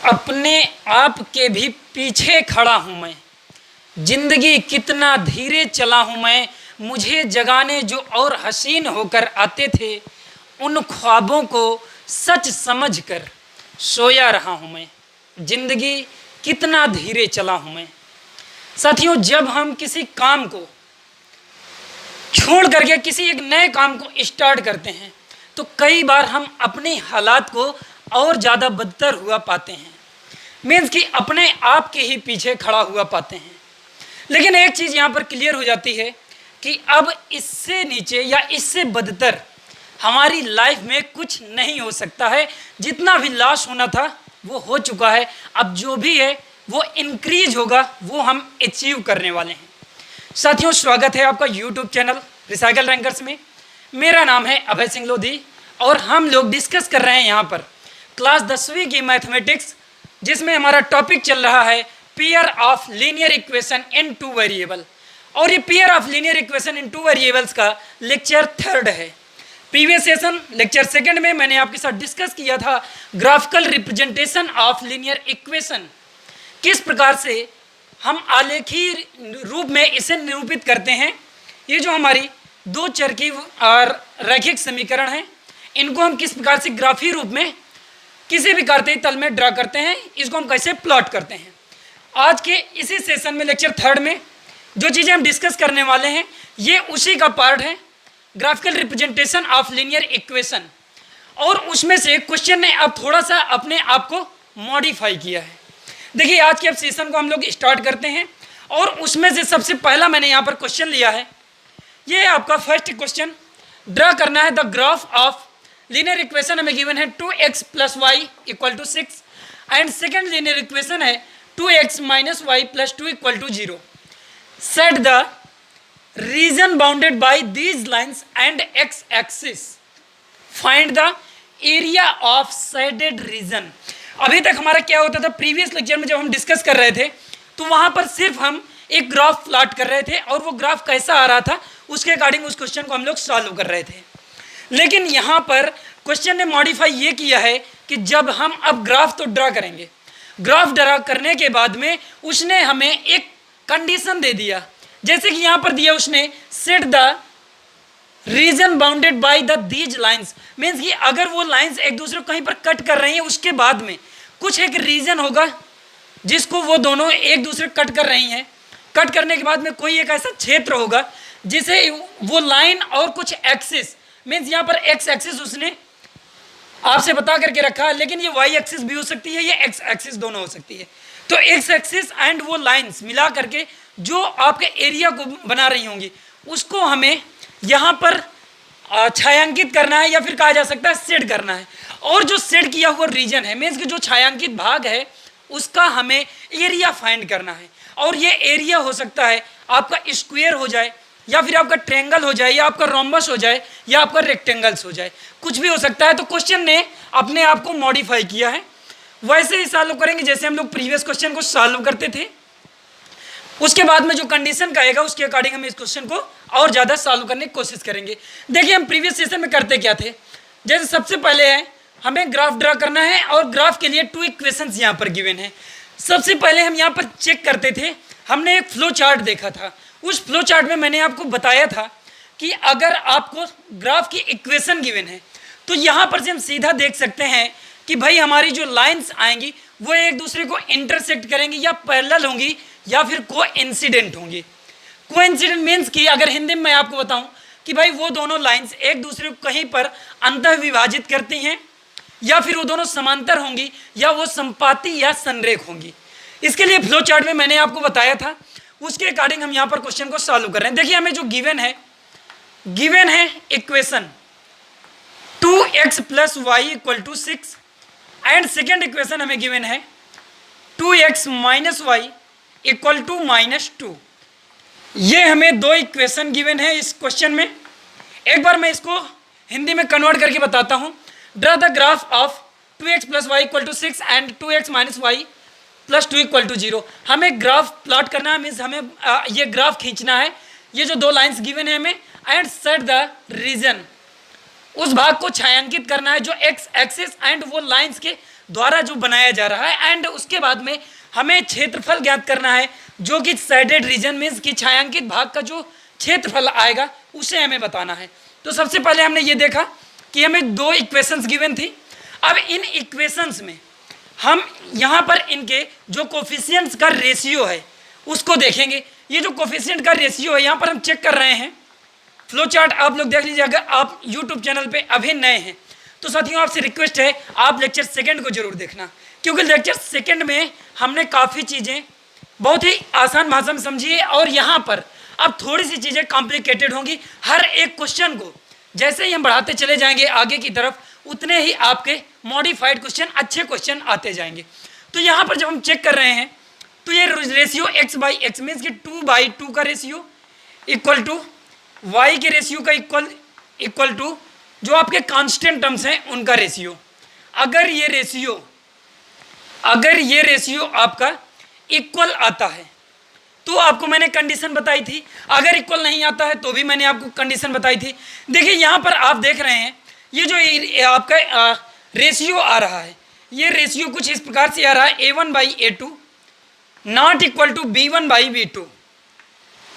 अपने आप के भी पीछे खड़ा हूँ मैं, जिंदगी कितना धीरे चला हूँ मैं। मुझे जगाने जो और हसीन होकर आते थे, उन ख्वाबों को सच समझकर सोया रहा हूँ मैं। जिंदगी कितना धीरे चला हूँ मैं। साथियों, जब हम किसी काम को छोड़ करके किसी एक नए काम को स्टार्ट करते हैं तो कई बार हम अपने हालात को और ज़्यादा बदतर हुआ पाते हैं। मीन्स कि अपने आप के ही पीछे खड़ा हुआ पाते हैं। लेकिन एक चीज़ यहाँ पर क्लियर हो जाती है कि अब इससे नीचे या इससे बदतर हमारी लाइफ में कुछ नहीं हो सकता है। जितना भी लॉस होना था वो हो चुका है। अब जो भी है वो इंक्रीज होगा, वो हम अचीव करने वाले हैं। साथियों, स्वागत है आपका यूट्यूब चैनल रिसाइकल रैंकर्स में। मेरा नाम है अभय सिंह लोधी और हम लोग डिस्कस कर रहे हैं यहाँ पर क्लास 10वीं की मैथमेटिक्स, जिसमें हमारा टॉपिक चल रहा है pair of linear equation in two variable. और ये pair of linear equation in two variables का लेक्चर 3 है। प्रीवियस सेशन लेक्चर 2 में मैंने आपके साथ डिस्कस किया था graphical representation of linear equation, किस प्रकार से हम आलेखी रूप में इसे निरूपित करते हैं। ये जो हमारी दो चर की और रैखिक समीकरण हैं, इनको हम किस प्रकार से ग्राफी रूप में किसी भी कार्तीय तल में ड्रा करते हैं, इसको हम कैसे प्लॉट करते हैं। आज के इसी सेशन में लेक्चर 3 में जो चीज़ें हम डिस्कस करने वाले हैं ये उसी का पार्ट है, graphical representation of linear equation. और उसमें से क्वेश्चन ने अब थोड़ा सा अपने आप को मॉडिफाई किया है। देखिए, आज के अब सेशन को हम लोग स्टार्ट करते हैं और उसमें से सबसे पहला मैंने यहाँ पर क्वेश्चन लिया है। ये आपका फर्स्ट क्वेश्चन, ड्रा करना है the graph of linear equation हमें गिवन है 2x + y = 6 and second linear equation है 2x - y + 2 = 0। Set the reason bounded bye these lines and x axis. Find the area of shaded region. अभी तक हमारा क्या होता था, प्रीवियस लेक्चर में जब हम डिस्कस कर रहे थे तो वहाँ पर सिर्फ हम एक ग्राफ प्लॉट कर रहे थे और वो ग्राफ कैसा आ रहा था उसके अकॉर्डिंग उस क्वेश्चन को हम लोग सॉल्व कर रहे थे। लेकिन यहाँ पर क्वेश्चन ने मॉडिफाई ये किया है कि जब हम अब ग्राफ तो ड्रा करेंगे, ग्राफ ड्रा करने के बाद में उसने हमें एक कंडीशन दे दिया। जैसे कि यहाँ पर दिया उसने set the reason bounded by the these lines. Means कि अगर वो लाइंस एक दूसरे को कहीं पर कट कर रही हैं, उसके बाद में कुछ एक रीजन होगा जिसको वो दोनों एक दूसरे कट कर रही हैं। कट करने के बाद में कोई एक ऐसा क्षेत्र होगा जिसे वो लाइन और कुछ एक्सिस, मीन्स यहाँ पर एक्स एक्सिस उसने आपसे बता करके रखा है, लेकिन ये वाई एक्सिस भी हो सकती है, ये एक्स एक्सिस दोनों हो सकती है। तो एक्स एक्सिस एंड वो लाइंस मिला करके जो आपके एरिया को बना रही होंगी उसको हमें यहाँ पर छायांकित करना है, या फिर कहा जा सकता है शेड करना है। और जो शेड किया हुआ रीजन है, मीन्स कि जो छायांकित भाग है उसका हमें एरिया फाइंड करना है। और ये एरिया हो सकता है आपका स्क्वायर हो जाए, या फिर आपका ट्रायंगल हो जाए, या आपका रोम्बस हो जाए, या आपका रेक्टेंगल्स हो जाए, कुछ भी हो सकता है। तो क्वेश्चन ने अपने आप को मॉडिफाई किया है। वैसे ही सॉल्व करेंगे जैसे हम लोग प्रीवियस क्वेश्चन को सॉल्व करते थे। उसके बाद में जो कंडीशन का आएगा उसके अकॉर्डिंग हम इस क्वेश्चन को और ज़्यादा सॉल्व करने की कोशिश करेंगे। देखिए, हम प्रीवियस सेशन में करते क्या थे, जैसे सबसे पहले है हमें ग्राफ ड्रा करना है और ग्राफ के लिए 2 इक्वेशंस यहाँ पर गिवन है। सबसे पहले हम यहाँ पर चेक करते थे, हमने एक फ्लो चार्ट देखा था। उस फ्लो चार्ट में मैंने आपको बताया था कि अगर आपको ग्राफ की इक्वेशन गिवन है तो यहाँ पर से हम सीधा देख सकते हैं कि भाई हमारी जो लाइंस आएंगी वो एक दूसरे को इंटरसेक्ट करेंगी, या पैरेलल होंगी, या फिर कोइंसिडेंट होंगी। कोइंसिडेंट मीन्स कि अगर हिंदी में मैं आपको बताऊं कि भाई वो दोनों लाइंस एक दूसरे को कहीं पर अंतः विभाजित करती हैं, या फिर वो दोनों समांतर होंगी, या वो संपाती या संरेख होंगी। इसके लिए फ्लो चार्ट में मैंने आपको बताया था, उसके अकॉर्डिंग हम यहाँ पर क्वेश्चन को सॉल्व कर रहे हैं। देखिए, हमें जो गिवन है equation 2x + y = 6 and second equation हमें गिवन है 2x - y = -2। ये हमें 2 इक्वेशन गिवन है इस क्वेश्चन में। एक बार मैं इसको हिंदी में कन्वर्ट करके बताता हूँ। Draw the graph of 2x + y = 6 and 2x - y + 2 = 0। हमें ग्राफ प्लॉट करना है, मीन्स हमें ये ग्राफ खींचना है। ये जो 2 लाइन्स गिवन है हमें, एंड सेट द रीजन उस भाग को छायांकित करना है जो एक्स एक्सिस एंड वो लाइंस के द्वारा जो बनाया जा रहा है, एंड उसके बाद में हमें क्षेत्रफल ज्ञात करना है जो कि शेडेड रीजन मीन्स कि छायांकित भाग का जो क्षेत्रफल आएगा उसे हमें बताना है। तो सबसे पहले हमने ये देखा कि हमें दो इक्वेशंस गिवन थी। अब इन इक्वेशंस में हम यहाँ पर इनके जो कोफिशिएंट्स का रेशियो है उसको देखेंगे। ये जो कोफिशिएंट का रेशियो है यहाँ पर हम चेक कर रहे हैं, फ्लो चार्ट आप लोग देख लीजिए। अगर आप यूट्यूब चैनल पे अभी नए हैं तो साथियों आपसे रिक्वेस्ट है आप लेक्चर सेकंड को जरूर देखना, क्योंकि लेक्चर सेकंड में हमने काफ़ी चीज़ें बहुत ही आसान भाषा में समझी है और यहाँ पर अब थोड़ी सी चीज़ें कॉम्प्लिकेटेड होंगी। हर एक क्वेश्चन को जैसे ही हम बढ़ाते चले जाएंगे आगे की तरफ उतने ही आपके मॉडिफाइड क्वेश्चन, अच्छे क्वेश्चन आते जाएंगे। तो यहाँ पर जब हम चेक कर रहे हैं तो ये ratio x by x means कि 2/2 का रेशियो इक्वल टू y के रेशियो का इक्वल टू जो आपके कांस्टेंट टर्म्स हैं उनका रेशियो। अगर ये रेशियो आपका इक्वल आता है तो आपको मैंने कंडीशन बताई थी, अगर इक्वल नहीं आता है तो भी मैंने आपको कंडीशन बताई थी। देखिए यहाँ पर आप देख रहे हैं ये जो आपका रेशियो आ रहा है, ये रेशियो कुछ इस प्रकार से आ रहा है a1/a2 not equal to b1/b2।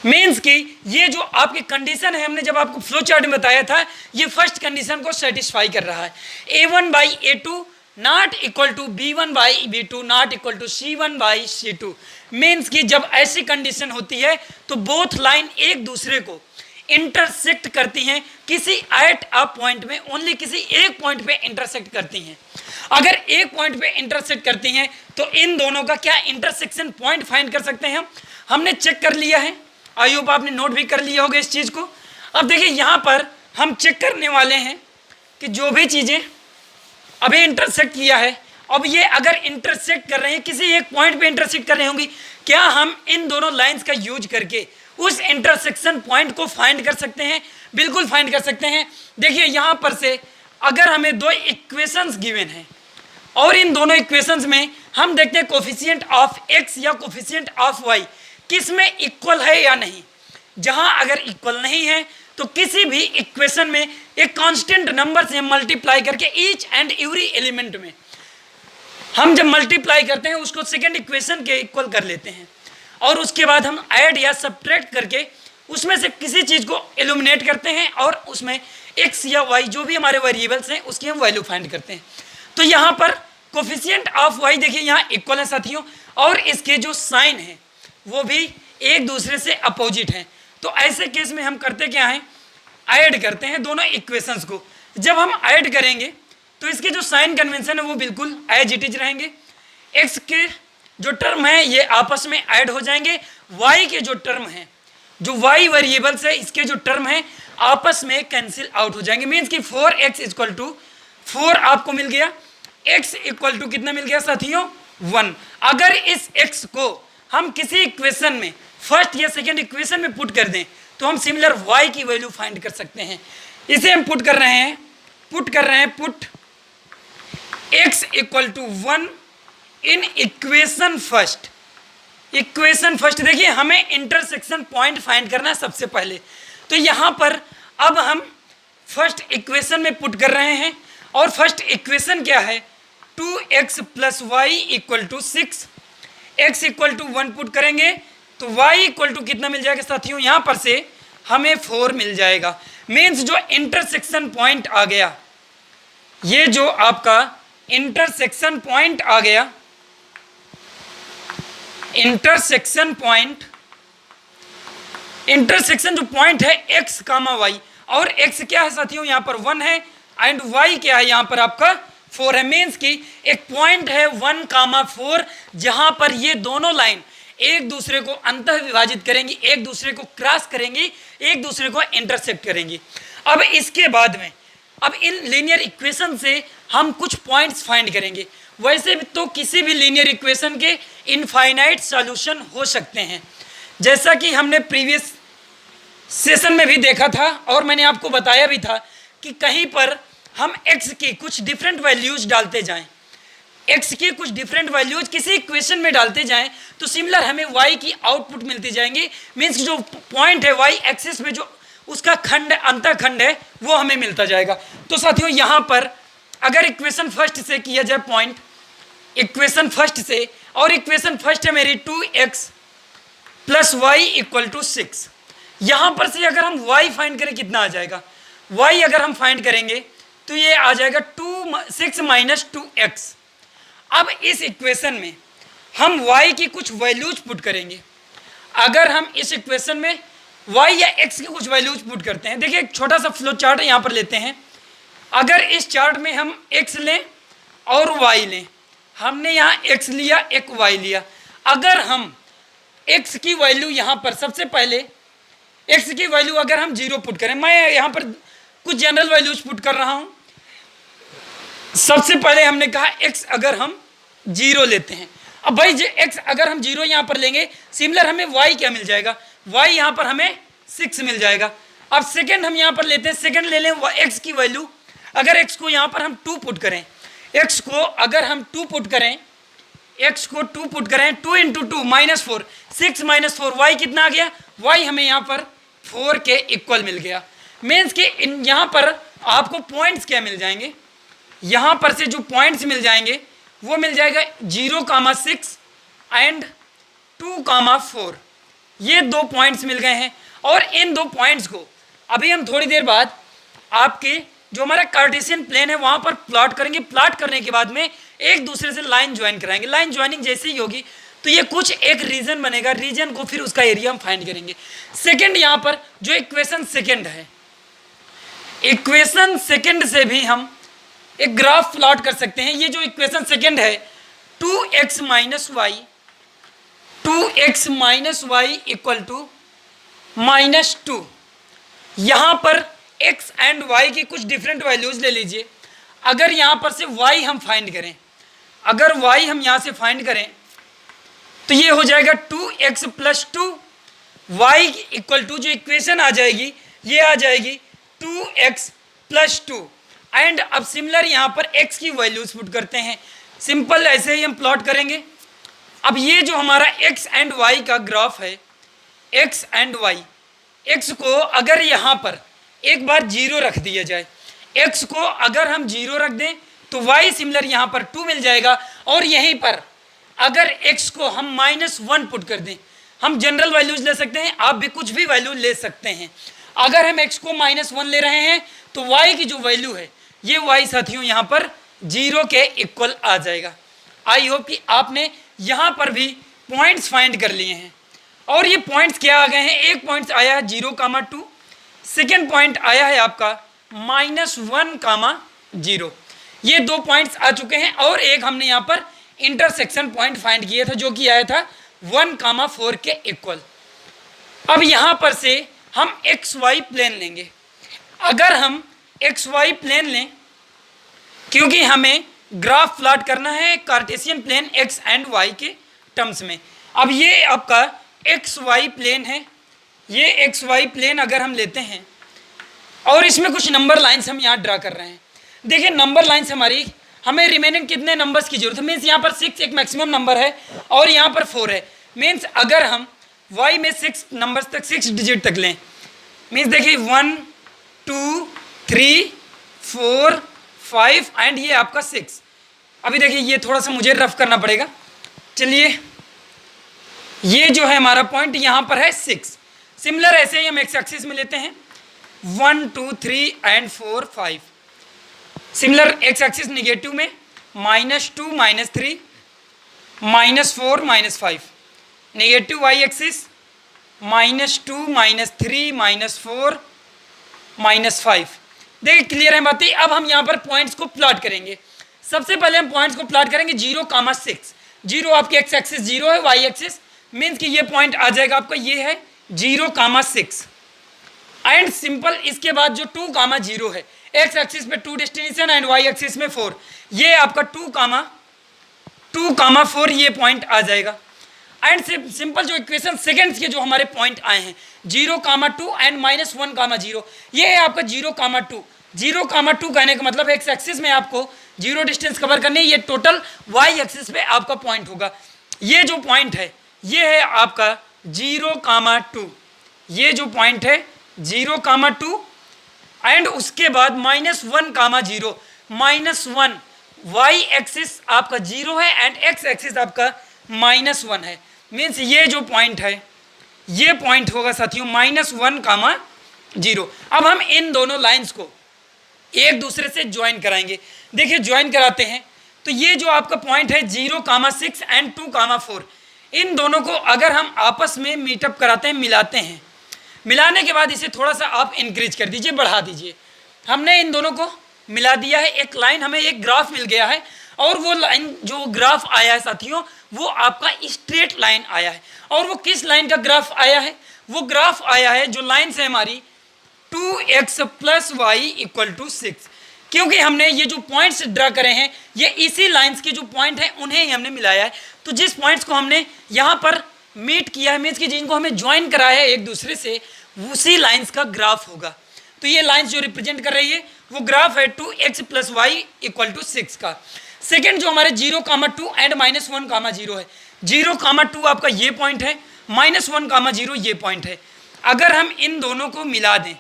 Means कि ये जो आपकी कंडीशन है हमने जब आपको फ्लो चार्ट में बताया था ये फर्स्ट कंडीशन को सेटिस्फाई कर रहा है। a1/a2 not equal to b1/b2 not equal to c1/c2। Means कि जब ऐसी कंडीशन होती है तो बोथ लाइन एक दूसरे को इंटरसेक्ट करती हैं किसी एट अ पॉइंट में, ओनली किसी एक पॉइंट पे इंटरसेक्ट करती हैं। अगर एक पॉइंट पे इंटरसेक्ट करती हैं तो इन दोनों का क्या इंटरसेक्शन पॉइंट फाइंड कर सकते हैं हमने चेक कर लिया है। आई होप आपने नोट भी कर लिया होगा इस चीज़ को। अब देखिए यहाँ पर हम चेक करने वाले हैं कि जो भी चीज़ें अभी इंटरसेक्ट किया है, अब ये अगर इंटरसेक्ट कर रहे हैं किसी एक पॉइंट पे इंटरसेक्ट कर रहे होंगी, क्या हम इन दोनों लाइंस का यूज करके उस इंटरसेक्शन पॉइंट को फाइंड कर सकते हैं? बिल्कुल फाइंड कर सकते हैं। देखिए यहाँ पर से अगर हमें दो इक्वेशंस गिवन हैं और इन दोनों इक्वेशंस में हम देखते हैं कोफिशिएंट ऑफ x या कोफिशिएंट ऑफ y किस में इक्वल है या नहीं। जहां अगर इक्वल नहीं है तो किसी भी इक्वेशन में एक कांस्टेंट नंबर से मल्टीप्लाई करके ईच एंड एवरी एलिमेंट में हम जब मल्टीप्लाई करते हैं उसको सेकेंड इक्वेशन के इक्वल कर लेते हैं और उसके बाद हम ऐड या सब्ट्रैक्ट करके उसमें से किसी चीज़ को एलिमिनेट करते हैं और उसमें x या y जो भी हमारे वेरिएबल्स हैं उसकी हम वैल्यू फाइंड करते हैं। तो यहाँ पर कोफिशिएंट ऑफ y देखिए यहाँ इक्वल है साथियों और इसके जो साइन है वो भी एक दूसरे से अपोजिट हैं। तो ऐसे केस में हम करते क्या हैं, ऐड करते हैं दोनों इक्वेशंस को। जब हम ऐड करेंगे तो इसके जो साइन कन्वेंशन है वो बिल्कुल एज इट इज रहेंगे। x के जो टर्म है ये आपस में ऐड हो जाएंगे, y के जो टर्म है जो y वेरिएबल्स है इसके जो टर्म है आपस में कैंसिल आउट हो जाएंगे। मीन्स कि 4x इक्वल टू 4 आपको मिल गया, x इक्वल टू कितना मिल गया साथियों 1। अगर इस x को हम किसी इक्वेशन में फर्स्ट या सेकेंड इक्वेशन में पुट कर दें तो हम सिमिलर y की वैल्यू फाइंड कर सकते हैं। इसे हम पुट कर रहे हैं put x equal to 1 in equation first. देखिए हमें इंटरसेक्शन पॉइंट फाइंड करना है सबसे पहले। तो यहाँ पर अब हम फर्स्ट इक्वेशन में पुट कर रहे हैं और फर्स्ट इक्वेशन क्या है 2x plus y equal to 6। x equal to 1 put करेंगे तो y इक्वल टू कितना मिल जाएगा साथियों, यहाँ पर से हमें 4 मिल जाएगा। मीन्स जो इंटरसेक्शन पॉइंट आ गया, ये जो आपका इंटरसेक्शन पॉइंट आ गया, इंटरसेक्शन जो पॉइंट है x कामा y, और x क्या है साथियों यहाँ पर 1 है एंड y क्या है यहाँ पर आपका 4 है। मीन्स कि एक पॉइंट है 1 कामा 4 जहां पर ये दोनों लाइन एक दूसरे को अंतः विभाजित करेंगी, एक दूसरे को क्रॉस करेंगी, एक दूसरे को इंटरसेक्ट करेंगी। अब इसके बाद में अब इन लीनियर इक्वेशन से हम कुछ पॉइंट्स फाइंड करेंगे। वैसे तो किसी भी लीनियर इक्वेशन के इनफाइनाइट सॉल्यूशन हो सकते हैं, जैसा कि हमने प्रीवियस सेशन में भी देखा था और मैंने आपको बताया भी था कि कहीं पर हम x की कुछ डिफरेंट वैल्यूज डालते जाएं, x की कुछ डिफरेंट वैल्यूज किसी इक्वेशन में डालते जाएं तो सिमिलर हमें y की आउटपुट मिलती जाएंगी। मीन्स जो पॉइंट है y एक्सिस में जो उसका खंड अंतःखंड है वो हमें मिलता जाएगा। तो साथियों यहाँ पर अगर इक्वेशन फर्स्ट से किया जाए पॉइंट, इक्वेशन फर्स्ट से, और इक्वेशन फर्स्ट है मेरी 2x plus y equal to 6। यहाँ पर से अगर हम y फाइंड करें कितना आ जाएगा, y अगर हम फाइंड करेंगे तो ये आ जाएगा 6 माइनस 2x। अब इस इक्वेशन में हम y की कुछ वैल्यूज पुट करेंगे। अगर हम इस इक्वेशन में y या x की कुछ वैल्यूज पुट करते हैं, देखिए एक छोटा सा फ्लो चार्ट यहाँ पर लेते हैं। अगर इस चार्ट में हम x लें और y लें, हमने यहाँ x लिया एक y लिया, अगर हम x की वैल्यू यहाँ पर सबसे पहले x की वैल्यू अगर हम 0 पुट करें, मैं यहाँ पर कुछ जनरल वैल्यूज पुट कर रहा हूँ। सबसे पहले हमने कहा x अगर हम 0 लेते हैं, अब भाई x अगर हम 0 यहाँ पर लेंगे, सिमिलर हमें y क्या मिल जाएगा, y यहाँ पर हमें 6 मिल जाएगा। अब सेकंड हम यहाँ पर लेते हैं, सेकंड ले लें x की वैल्यू, अगर x को यहाँ पर हम 2 पुट करें, x को अगर हम 2 पुट करें, x को 2 पुट करें, 2 इंटू 2 माइनस 4, 6 माइनस 4, y कितना आ गया, y हमें यहाँ पर 4 के इक्वल मिल गया। मीन्स कि यहाँ पर आपको पॉइंट्स क्या मिल जाएंगे, यहाँ पर से जो पॉइंट्स मिल जाएंगे वो मिल जाएगा 0,6 एंड 2,4, ये 2 पॉइंट्स मिल गए हैं। और इन 2 पॉइंट्स को अभी हम थोड़ी देर बाद आपके जो हमारा कार्टेशियन प्लेन है वहाँ पर प्लॉट करेंगे। प्लॉट करने के बाद में एक दूसरे से लाइन ज्वाइन कराएंगे। लाइन ज्वाइनिंग जैसे ही होगी तो ये कुछ एक रीजन बनेगा, रीजन को फिर उसका एरिया हम फाइंड करेंगे। सेकंड यहाँ पर जो इक्वेशन सेकंड है, इक्वेशन सेकंड से भी हम एक ग्राफ प्लॉट कर सकते हैं। ये जो इक्वेशन सेकंड है 2x minus y equal to -2, यहाँ पर x एंड y की कुछ डिफरेंट वैल्यूज ले लीजिए। अगर यहाँ पर से y हम फाइंड करें, अगर y हम यहाँ से फाइंड करें तो ये हो जाएगा 2x plus 2, y equal to जो इक्वेशन आ जाएगी ये आ जाएगी 2x प्लस 2। एंड अब सिमिलर यहाँ पर x की वैल्यूज पुट करते हैं, सिंपल ऐसे ही हम प्लॉट करेंगे। अब ये जो हमारा x एंड y का ग्राफ है, x एंड y, x को अगर यहाँ पर एक बार 0 रख दिया जाए, x को अगर हम 0 रख दें तो y सिमिलर यहाँ पर 2 मिल जाएगा। और यहीं पर अगर x को हम -1 पुट कर दें, हम जनरल वैल्यूज ले सकते हैं, आप भी कुछ भी वैल्यू ले सकते हैं। अगर हम x को -1 ले रहे हैं तो y की जो वैल्यू है ये y साथियों यहाँ पर 0 के इक्वल आ जाएगा। आई होप कि आपने यहाँ पर भी पॉइंट्स फाइंड कर लिए हैं। और ये पॉइंट्स क्या आ गए हैं, एक पॉइंट आया है 0,2, सेकेंड पॉइंट आया है आपका -1,0, ये 2 पॉइंट्स आ चुके हैं। और एक हमने यहाँ पर इंटरसेक्शन पॉइंट फाइंड किया था जो कि आया था 1,4 के इक्वल। अब यहाँ पर से हम XY प्लेन लेंगे। अगर हम XY प्लेन लें, क्योंकि हमें ग्राफ प्लॉट करना है cartesian plane x and y के टर्म्स में। अब ये आपका XY प्लेन है, ये XY प्लेन अगर हम लेते हैं और इसमें कुछ नंबर लाइन्स हम यहाँ ड्रा कर रहे हैं। देखिए नंबर लाइन्स हमारी, हमें रिमेनिंग कितने नंबर्स की जरूरत है, मीन्स यहाँ पर 6 एक मैक्सिमम नंबर है और यहाँ पर 4 है। मीन्स अगर हम y में 6 नंबर्स तक, 6 डिजिट तक लें, मीन्स देखिए 1 2 3 4 5 एंड ये आपका 6। अभी देखिए ये थोड़ा सा मुझे रफ करना पड़ेगा, चलिए ये जो है हमारा पॉइंट यहाँ पर है 6। सिमिलर ऐसे ही हम एक्स एक्सिस में लेते हैं 1 2 3 and 4 5। Similar x axis negative में -2 -3 -4 -5। Negative y axis -2 -3 -4 -5। देखिए क्लियर है बातें। अब हम यहाँ पर पॉइंट्स को प्लॉट करेंगे। सबसे पहले हम पॉइंट्स को प्लॉट करेंगे 0,6। 0 आपकी एक्स एक्सिस 0 है, वाई एक्सिस मीन्स कि ये पॉइंट आ जाएगा आपका, ये है 0,6 एंड सिंपल। इसके बाद जो 2,0 है, एक्स एक्सिस पे 2 डेस्टिनेशन एंड वाई एक्सिस में 4, ये आपका 2,4 ये पॉइंट आ जाएगा। एंड सिंपल जो इक्वेशन सेकंड्स के जो हमारे पॉइंट आए हैं 0,2 एंड -1,0, ये है आपका 0,2। 0,2 कहने का मतलब एक्स एक्सिस में आपको 0 डिस्टेंस कवर करनी है, ये टोटल वाई एक्सिस पे आपका पॉइंट होगा। ये जो पॉइंट है ये है आपका 0,2, ये जो पॉइंट है 0, 2 एंड उसके बाद -1, 0, -1 वाई एक्सिस आपका 0 है एंड एक्स एक्सिस आपका -1 है। मीन्स ये जो पॉइंट है ये पॉइंट होगा साथियों -1, 0। अब हम इन दोनों लाइंस को एक दूसरे से ज्वाइन कराएंगे। देखिए ज्वाइन कराते हैं तो ये जो आपका पॉइंट है 0, 6 एंड 2, 4, इन दोनों को अगर हम आपस में मीटअप कराते हैं, मिलाते हैं, मिलाने के बाद इसे थोड़ा सा आप इंक्रीज कर दीजिए, बढ़ा दीजिए। हमने इन दोनों को मिला दिया है, एक लाइन हमें एक ग्राफ मिल गया है और वो लाइन जो ग्राफ आया है साथियों वो आपका स्ट्रेट लाइन आया है। और वो किस लाइन का ग्राफ आया है? वो ग्राफ आया है जो लाइन से हमारी 2x + y = 6, क्योंकि हमने ये जो पॉइंट्स ड्रा करे हैं ये इसी लाइंस के जो पॉइंट हैं उन्हें ही हमने मिलाया है। तो जिस पॉइंट्स को हमने यहाँ पर मीट किया है, मीन्स कि जिनको हमें ज्वाइन कराया है एक दूसरे से, उसी लाइंस का ग्राफ होगा। तो ये लाइंस जो रिप्रेजेंट कर रही है वो ग्राफ है 2x + y = 6 का। सेकेंड जो हमारे 0, 2 एंड -1, 0 है, 0, 2 आपका ये पॉइंट है, -1, 0 ये पॉइंट है। अगर हम इन दोनों को मिला दें,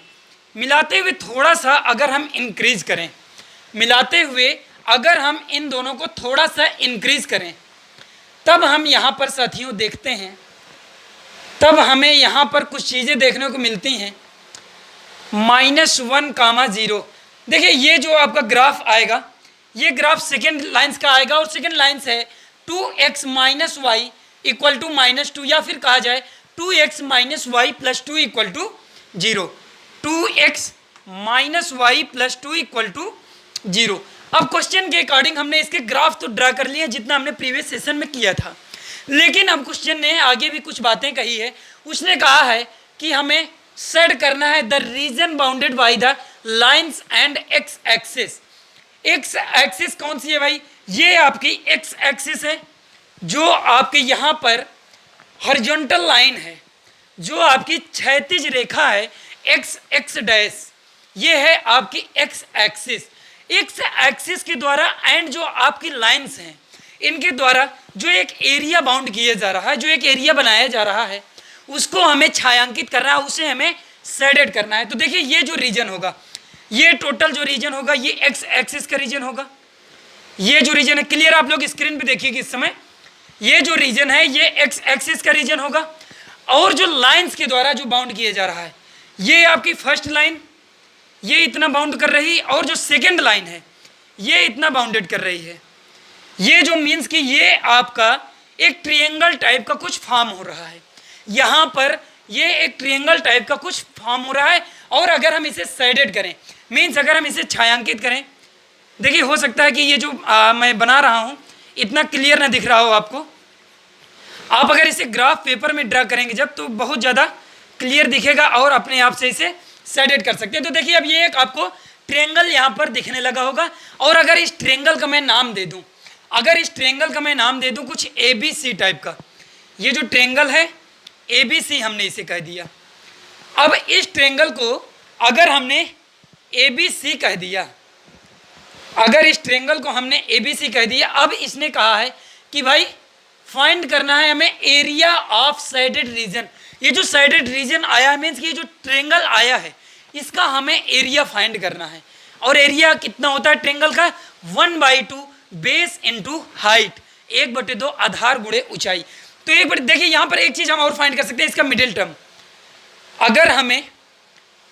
मिलाते हुए थोड़ा सा अगर हम इंक्रीज करें, मिलाते हुए अगर हम इन दोनों को थोड़ा सा इंक्रीज करें, तब हम यहाँ पर साथियों देखते हैं, तब हमें यहाँ पर कुछ चीज़ें देखने को मिलती हैं। -1, 0, देखिए ये जो आपका ग्राफ आएगा ये ग्राफ सेकेंड लाइंस का आएगा और सेकेंड लाइंस है 2x - y = -2, या फिर कहा जाए 2x - y + 2 = 0, 2x - y + 2 = 0। अब क्वेश्चन के अकॉर्डिंग हमने इसके ग्राफ तो ड्रा कर लिए जितना हमने प्रीवियस सेशन में किया था, लेकिन अब क्वेश्चन ने आगे भी कुछ बातें कही है। उसने कहा है कि हमें सेट करना है the reason bounded by the lines and x axis. X axis कौन सी है भाई? ये आपकी एक्स एक्सिस है जो आपके यहाँ पर हॉरिजॉन्टल लाइन है, जो आपकी क्षैतिज रेखा है एक्स डैश, ये है आपकी एक्स एक्सिस। एक्स एक्सिस के द्वारा एंड जो आपकी लाइंस हैं इनके द्वारा जो एक एरिया बाउंड किया जा रहा है, जो एक एरिया बनाया जा रहा है, उसको हमें छायांकित करना है, उसे हमें शेडेड करना है। तो देखिए ये जो रीजन होगा, ये टोटल जो रीजन होगा ये एक्स एक्सिस का रीजन होगा। ये जो रीजन है, क्लियर आप लोग स्क्रीन पे देखिएगा इस समय, ये जो रीजन है ये एक्स एक्सिस का रीजन होगा। और जो लाइंस के द्वारा जो बाउंड किया जा रहा है, ये आपकी फर्स्ट लाइन ये इतना बाउंड कर रही है और जो सेकेंड लाइन है ये इतना बाउंडेड कर रही है। ये जो मीन्स कि ये आपका एक ट्रायंगल टाइप का कुछ फॉर्म हो रहा है, यहाँ पर ये एक ट्रायंगल टाइप का कुछ फॉर्म हो रहा है। और अगर हम इसे शेडेड करें, मीन्स अगर हम इसे छायांकित करें, देखिए हो सकता है कि ये जो मैं बना रहा हूँ इतना क्लियर ना दिख रहा हो आपको, आप अगर इसे ग्राफ पेपर में ड्रा करेंगे जब, तो बहुत ज़्यादा क्लियर दिखेगा और अपने आप से इसे शेडेड कर सकते हैं। तो देखिए अब ये एक आपको ट्रायंगल यहाँ पर दिखने लगा होगा। और अगर इस ट्रायंगल का मैं नाम दे दूँ, अगर इस ट्रायंगल का मैं नाम दे दूँ कुछ ABC टाइप का, ये जो ट्रायंगल है ABC हमने इसे कह दिया। अब इस ट्रायंगल को अगर हमने ABC कह दिया, अगर इस ट्रायंगल को हमने ABC कह दिया, अब इसने कहा है कि भाई फाइंड करना है हमें एरिया ऑफ शेडेड रीजन। ये जो शेडेड रीजन आया है मीन्स ये जो ट्रायंगल आया है इसका हमें एरिया फाइंड करना है। और एरिया कितना होता है ट्रायंगल का? 1/2 बेस इंटू हाइट, 1/2 आधार गुणे ऊंचाई। तो एक बार देखिए यहाँ पर एक चीज़ हम और फाइंड कर सकते हैं, इसका मिडिल टर्म। अगर हमें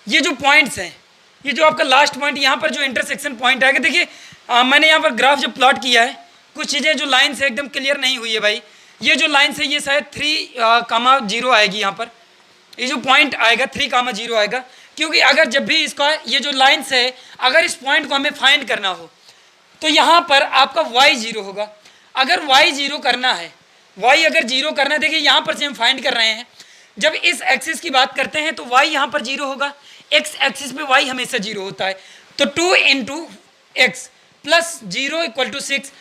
ये जो पॉइंट्स हैं, ये जो आपका लास्ट पॉइंट यहाँ पर जो इंटरसेक्शन पॉइंट आएगा, देखिए मैंने यहाँ पर ग्राफ जो प्लॉट किया है, कुछ चीज़ें जो लाइन से एकदम क्लियर नहीं हुई है भाई। ये जो लाइन है ये शायद 3, 0 आएगी, यहाँ पर ये जो पॉइंट आएगा 3, 0 आएगा, क्योंकि अगर जब भी इसका ये जो लाइन्स है अगर इस पॉइंट को हमें फाइंड करना हो तो यहाँ पर आपका y 0 होगा। अगर y 0 करना है, y अगर 0 करना है, देखिए यहाँ पर से हम फाइंड कर रहे हैं, जब इस एक्सिस की बात करते हैं तो y यहाँ पर 0 होगा, x एक्सिस पे y हमेशा 0 होता है। तो 2 × x + 0 = 6,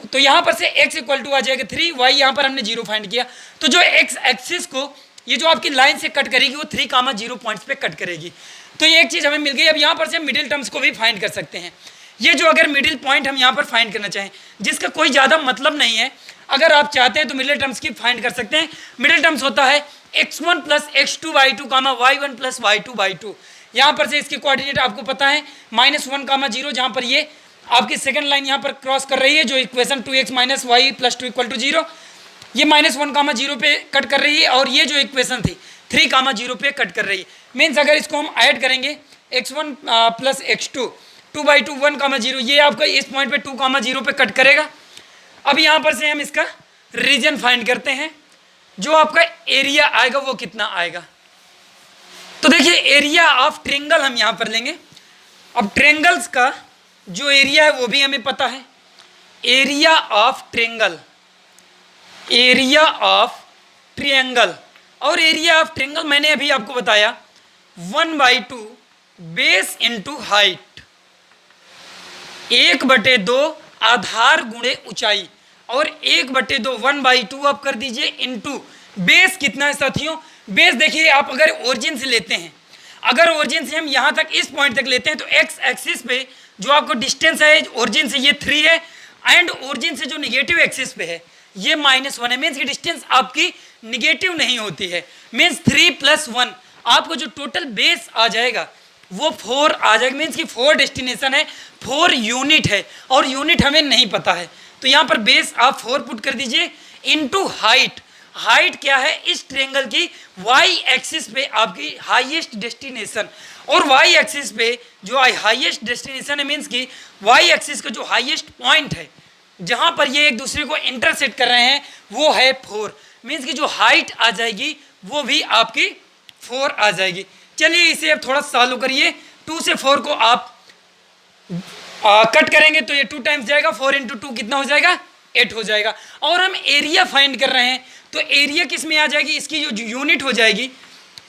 तो यहाँ पर से x = आ जाएगा 3, y यहाँ पर हमने 0 फाइंड किया। तो जो x एक्सिस को ये जो आपकी लाइन से कट करेगी वो 3, 0 पॉइंट्स पे कट करेगी। तो ये एक चीज़ हमें मिल गई। अब यहाँ पर से मिडिल टर्म्स को भी फाइंड कर सकते हैं। ये जो अगर मिडिल पॉइंट हम यहाँ पर फाइंड करना चाहें, जिसका कोई ज़्यादा मतलब नहीं है, अगर आप चाहते हैं तो मिडिल टर्म्स की फाइंड कर सकते हैं। मिडिल टर्म्स होता है x1 प्लस x2/2 कामा y1 प्लस y2/2। यहाँ पर से इसके कोऑर्डिनेट आपको पता है -1 कामा 0, जहाँ पर ये आपकी सेकंड लाइन यहाँ पर क्रॉस कर रही है, जो equation 2x minus Y plus 2 = 0, ये -1 कामा 0 पे कट कर रही है, और ये जो इक्वेशन थी 3 कामा 0 पे कट कर रही है। मीन्स अगर इसको हम ऐड करेंगे x1 प्लस x2 2/2 1 कामा 0, ये आपका इस पॉइंट पे 2 कामा 0 पे कट करेगा। अब यहाँ पर से हम इसका रीजन फाइंड करते हैं, जो आपका एरिया आएगा वो कितना आएगा। तो देखिए एरिया ऑफ ट्रायंगल हम यहाँ पर लेंगे। अब ट्रायंगल्स का जो एरिया है वो भी हमें पता है, area of triangle, area of triangle, और एरिया ऑफ ट्रायंगल मैंने अभी आपको बताया 1/2 बेस इंटू हाइट, 1/2 आधार गुणे ऊंचाई, और 1/2 1/2 आप कर दीजिए इंटू बेस कितना है साथियों। बेस देखिए आप अगर ओरिजिन से लेते हैं, अगर ओरिजिन से हम यहाँ तक इस पॉइंट तक लेते हैं तो एक्स एक्सिस पे जो आपको डिस्टेंस है ओरिजिन से ये 3 है, एंड ओरिजिन से जो निगेटिव एक्सिस पे है ये -1 है। मीन्स की डिस्टेंस आपकी निगेटिव नहीं होती है। मीन्स 3 + 1 आपको जो टोटल बेस आ जाएगा वो 4 आ जाएगा। मीन्स की 4 डेस्टिनेशन है, 4 यूनिट है, और यूनिट हमें नहीं पता है, तो यहाँ पर बेस आप 4 पुट कर दीजिए इंटू हाइट। हाइट क्या है इस ट्रायंगल की, वाई एक्सिस पे आपकी हाईएस्ट डेस्टिनेशन, और वाई एक्सिस पे जो हाईएस्ट डेस्टिनेशन है मीन्स की वाई एक्सिस का जो हाईएस्ट पॉइंट है जहाँ पर ये एक दूसरे को इंटरसेक्ट कर रहे हैं वो है 4। मीन्स की जो हाइट आ जाएगी वो भी आपकी 4 आ जाएगी। चलिए इसे अब थोड़ा सॉल्व करिए। 2 से 4 को आप कट करेंगे तो ये 2 टाइम्स जाएगा, 4 × 2 कितना हो जाएगा 8 हो जाएगा। और हम एरिया फाइंड कर रहे हैं तो एरिया किस में आ जाएगी, इसकी जो यूनिट हो जाएगी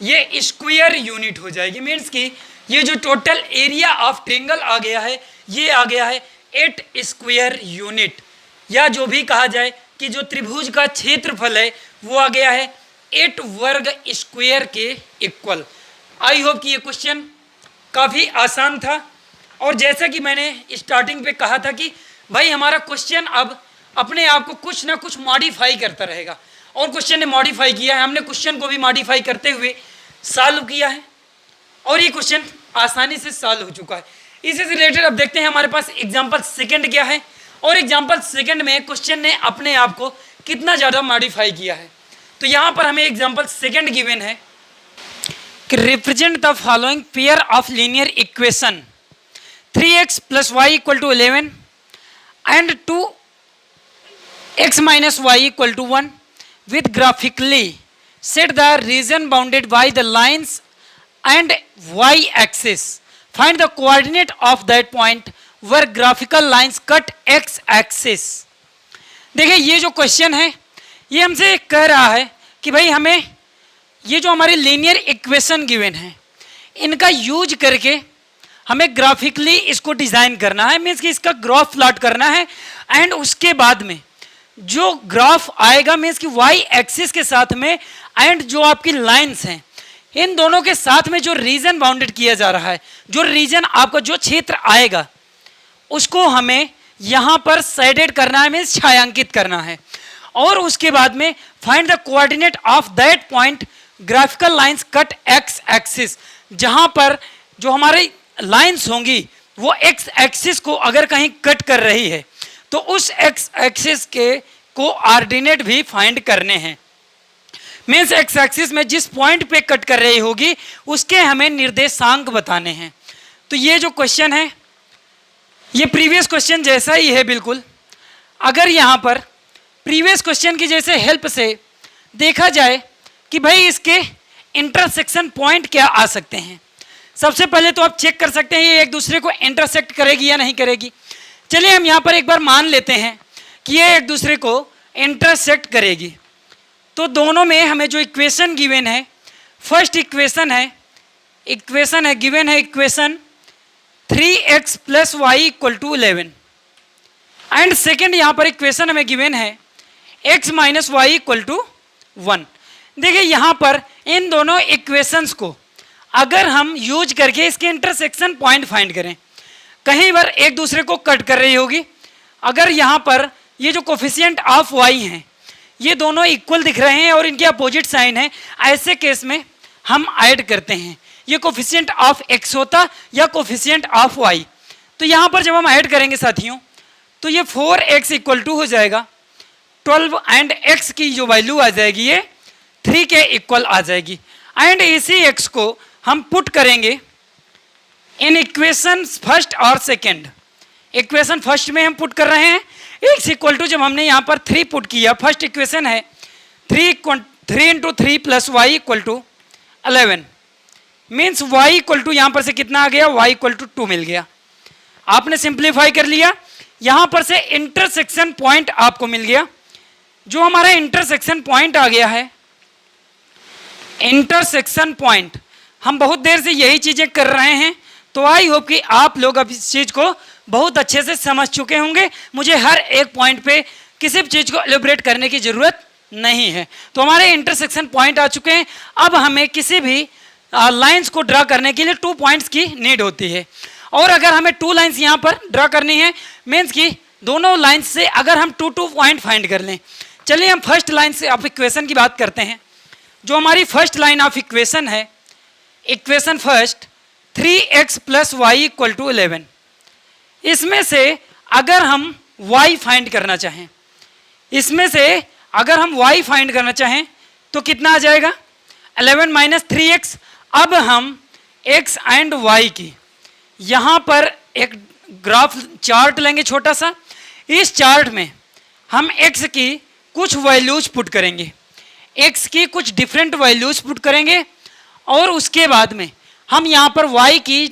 ये स्क्वायर यूनिट हो जाएगी। मीन्स की ये जो टोटल एरिया ऑफ ट्रायंगल आ गया है ये आ गया है 8 स्क्वायर यूनिट, या जो भी कहा जाए कि जो त्रिभुज का क्षेत्रफल है वो आ गया है 8 वर्ग स्क्वायर के इक्वल। आई होप कि ये क्वेश्चन काफ़ी आसान था, और जैसा कि मैंने स्टार्टिंग पे कहा था कि भाई हमारा क्वेश्चन अब अपने आप को कुछ ना कुछ मॉडिफाई करता रहेगा, और क्वेश्चन ने मॉडिफाई किया है। हमने क्वेश्चन को भी मॉडिफाई करते हुए सॉल्व किया है, और ये क्वेश्चन आसानी से सॉल्व हो चुका है। इसी से रिलेटेड अब देखते हैं हमारे पास एग्जाम्पल सेकंड क्या है, और एग्जाम्पल सेकंड में क्वेश्चन ने अपने आप को कितना ज़्यादा मॉडिफाई किया है। तो यहाँ पर हमें एग्जाम्पल सेकंड गिवन है कि represent the following pair of linear equation 3x + y = 11 and 2x - y = 1 with graphically set the region bounded by the lines and y axis. Find the coordinate of that point where graphical lines cut x axis. देखिए ये जो question है ये हमसे कह रहा है कि भाई हमें ये जो हमारी लीनियर इक्वेशन गिवन है इनका यूज करके हमें ग्राफिकली इसको डिज़ाइन करना है। मीन्स कि इसका ग्राफ प्लॉट करना है, एंड उसके बाद में जो ग्राफ आएगा मीन्स कि वाई एक्सिस के साथ में एंड जो आपकी लाइंस हैं इन दोनों के साथ में जो रीजन बाउंडेड किया जा रहा है, जो रीजन आपका जो क्षेत्र आएगा उसको हमें यहाँ पर शेडेड करना है, मीन्स छायांकित करना है। और उसके बाद में find the coordinate of that point graphical lines cut x axis, जहाँ पर जो हमारी लाइंस होंगी वो एक्स एक्सिस को अगर कहीं कट कर रही है तो उस एक्स एक्सिस के कोऑर्डिनेट भी फाइंड करने हैं। मीन्स एक्स एक्सिस में जिस पॉइंट पे कट कर रही होगी उसके हमें निर्देशांक बताने हैं। तो ये जो क्वेश्चन है ये प्रीवियस क्वेश्चन जैसा ही है बिल्कुल। अगर यहाँ पर प्रीवियस क्वेश्चन की जैसे हेल्प से देखा जाए कि भाई इसके इंटरसेक्शन पॉइंट क्या आ सकते हैं, सबसे पहले तो आप चेक कर सकते हैं ये एक दूसरे को इंटरसेक्ट करेगी या नहीं करेगी। चलिए हम यहाँ पर एक बार मान लेते हैं कि ये एक दूसरे को इंटरसेक्ट करेगी। तो दोनों में हमें जो इक्वेशन गिवन है, फर्स्ट इक्वेशन है गिवन है equation 3x + y = 11, and second यहाँ पर इक्वेशन हमें गिवन है x - y = 1। देखिए यहाँ पर इन दोनों इक्वेशंस को अगर हम यूज करके इसके इंटरसेक्शन पॉइंट फाइंड करें, कहीं पर एक दूसरे को कट कर रही होगी। अगर यहाँ पर ये जो कोफिशिएंट ऑफ y हैं ये दोनों इक्वल दिख रहे हैं और इनके अपोजिट साइन है, ऐसे केस में हम ऐड करते हैं। ये कोफिशिएंट ऑफ x होता या कोफिशिएंट ऑफ y। तो यहाँ पर जब हम ऐड करेंगे साथियों तो ये 4x इक्वल टू हो जाएगा 12 एंड x की जो वैल्यू आ जाएगी ये 3 के इक्वल आ जाएगी। एंड इसी x को हम पुट करेंगे इन इक्वेशन फर्स्ट और सेकेंड। इक्वेशन फर्स्ट में हम पुट कर रहे हैं x इक्वल टू, जब हमने यहाँ पर 3 पुट किया, फर्स्ट इक्वेशन है 3 into 3 plus y equal to 11 means y equal to यहाँ पर से कितना आ गया, y इक्वल टू 2 मिल गया। आपने सिंप्लीफाई कर लिया, यहाँ पर से इंटरसेक्शन पॉइंट आपको मिल गया। जो हमारा इंटरसेक्शन पॉइंट आ गया है, इंटरसेक्शन पॉइंट, हम बहुत देर से यही चीजें कर रहे हैं, तो आई होप कि आप लोग अब इस चीज को बहुत अच्छे से समझ चुके होंगे। मुझे हर एक पॉइंट पे किसी भी चीज को एलिब्रेट करने की जरूरत नहीं है। तो हमारे इंटरसेक्शन पॉइंट आ चुके हैं। अब हमें किसी भी लाइंस को ड्रा करने के लिए 2 पॉइंट्स की नीड होती है, और अगर हमें 2 लाइंस यहाँ पर ड्रा करनी है मीन्स कि दोनों लाइंस से अगर हम 2 पॉइंट फाइंड कर लें। चलिए हम फर्स्ट लाइन से ऑफ इक्वेशन की बात करते हैं। जो हमारी फर्स्ट लाइन ऑफ इक्वेशन है, equation first 3x plus y equal to 11, इसमें से अगर हम y फाइंड करना चाहें, इसमें से अगर हम y फाइंड करना चाहें तो कितना आ जाएगा, 11 माइनस 3x। अब हम x एंड y की यहाँ पर एक ग्राफ चार्ट लेंगे छोटा सा। इस चार्ट में हम x की कुछ वैल्यूज पुट करेंगे, x की कुछ डिफरेंट वैल्यूज पुट करेंगे, और उसके बाद में हम यहाँ पर y की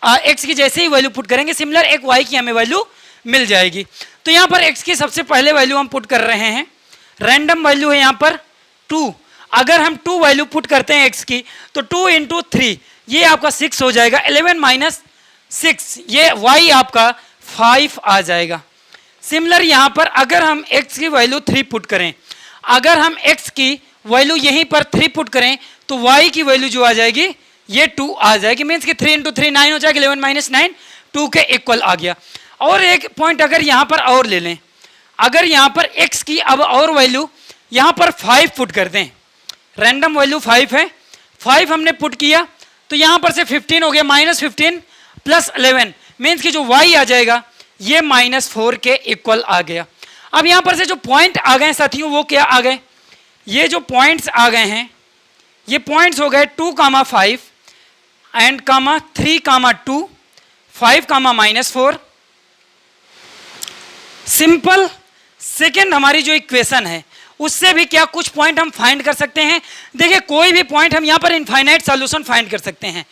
x की जैसे ही वैल्यू पुट करेंगे सिमिलर एक y की हमें वैल्यू मिल जाएगी। तो यहाँ पर x की सबसे पहले वैल्यू हम पुट कर रहे हैं, रैंडम वैल्यू है यहाँ पर 2। अगर हम 2 वैल्यू पुट करते हैं x की तो 2 इंटू 3 ये आपका 6 हो जाएगा, 11 माइनस 6 ये y आपका 5 आ जाएगा। सिमिलर यहाँ पर अगर हम x की वैल्यू 3 पुट करें, अगर हम x की वैल्यू यहीं पर 3 पुट करें तो y की वैल्यू जो आ जाएगी ये 2 आ जाएगी। मीन्स कि 3 इंटू 3 9 हो जाएगा, 11 माइनस 9 2 के इक्वल आ गया। और एक पॉइंट अगर यहाँ पर और ले लें, अगर यहाँ पर x की अब और वैल्यू यहाँ पर 5 पुट कर दें, रैंडम वैल्यू 5 है, 5 हमने पुट किया तो यहाँ पर से 15 हो गया, माइनस 15 प्लस 11 मीन्स कि जो y आ जाएगा ये -4 के इक्वल आ गया। अब यहाँ पर से जो पॉइंट आ गए साथियों वो क्या आ गए, ये जो पॉइंट्स आ गए हैं ये पॉइंट्स हो गए 2, 5 एंड 3, 2, 5, -4। सिंपल सेकेंड हमारी जो इक्वेशन है उससे भी क्या कुछ पॉइंट हम फाइंड कर सकते हैं। देखिए कोई भी पॉइंट हम यहाँ पर इनफाइनाइट सॉल्यूशन फाइंड कर सकते हैं,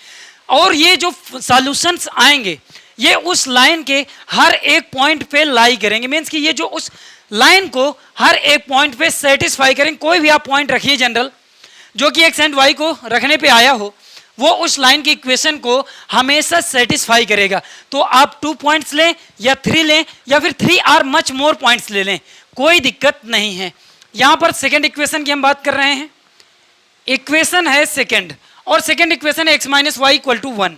और ये जो सॉल्यूशंस आएंगे ये उस लाइन के हर एक पॉइंट पे लाई करेंगे। मीन्स कि ये जो उस लाइन को हर एक पॉइंट पे सेटिस्फाई करेंगे। कोई भी आप पॉइंट रखिए जनरल जो कि x एंड y को रखने पे आया हो, वो उस लाइन की इक्वेशन को हमेशा सेटिस्फाई करेगा। तो आप 2 पॉइंट्स लें या 3 लें या फिर 3 आर मच मोर पॉइंट्स ले लें, कोई दिक्कत नहीं है। यहाँ पर सेकेंड इक्वेशन की हम बात कर रहे हैं, इक्वेशन है सेकेंड, और सेकेंड इक्वेशन है x minus y equal to 1,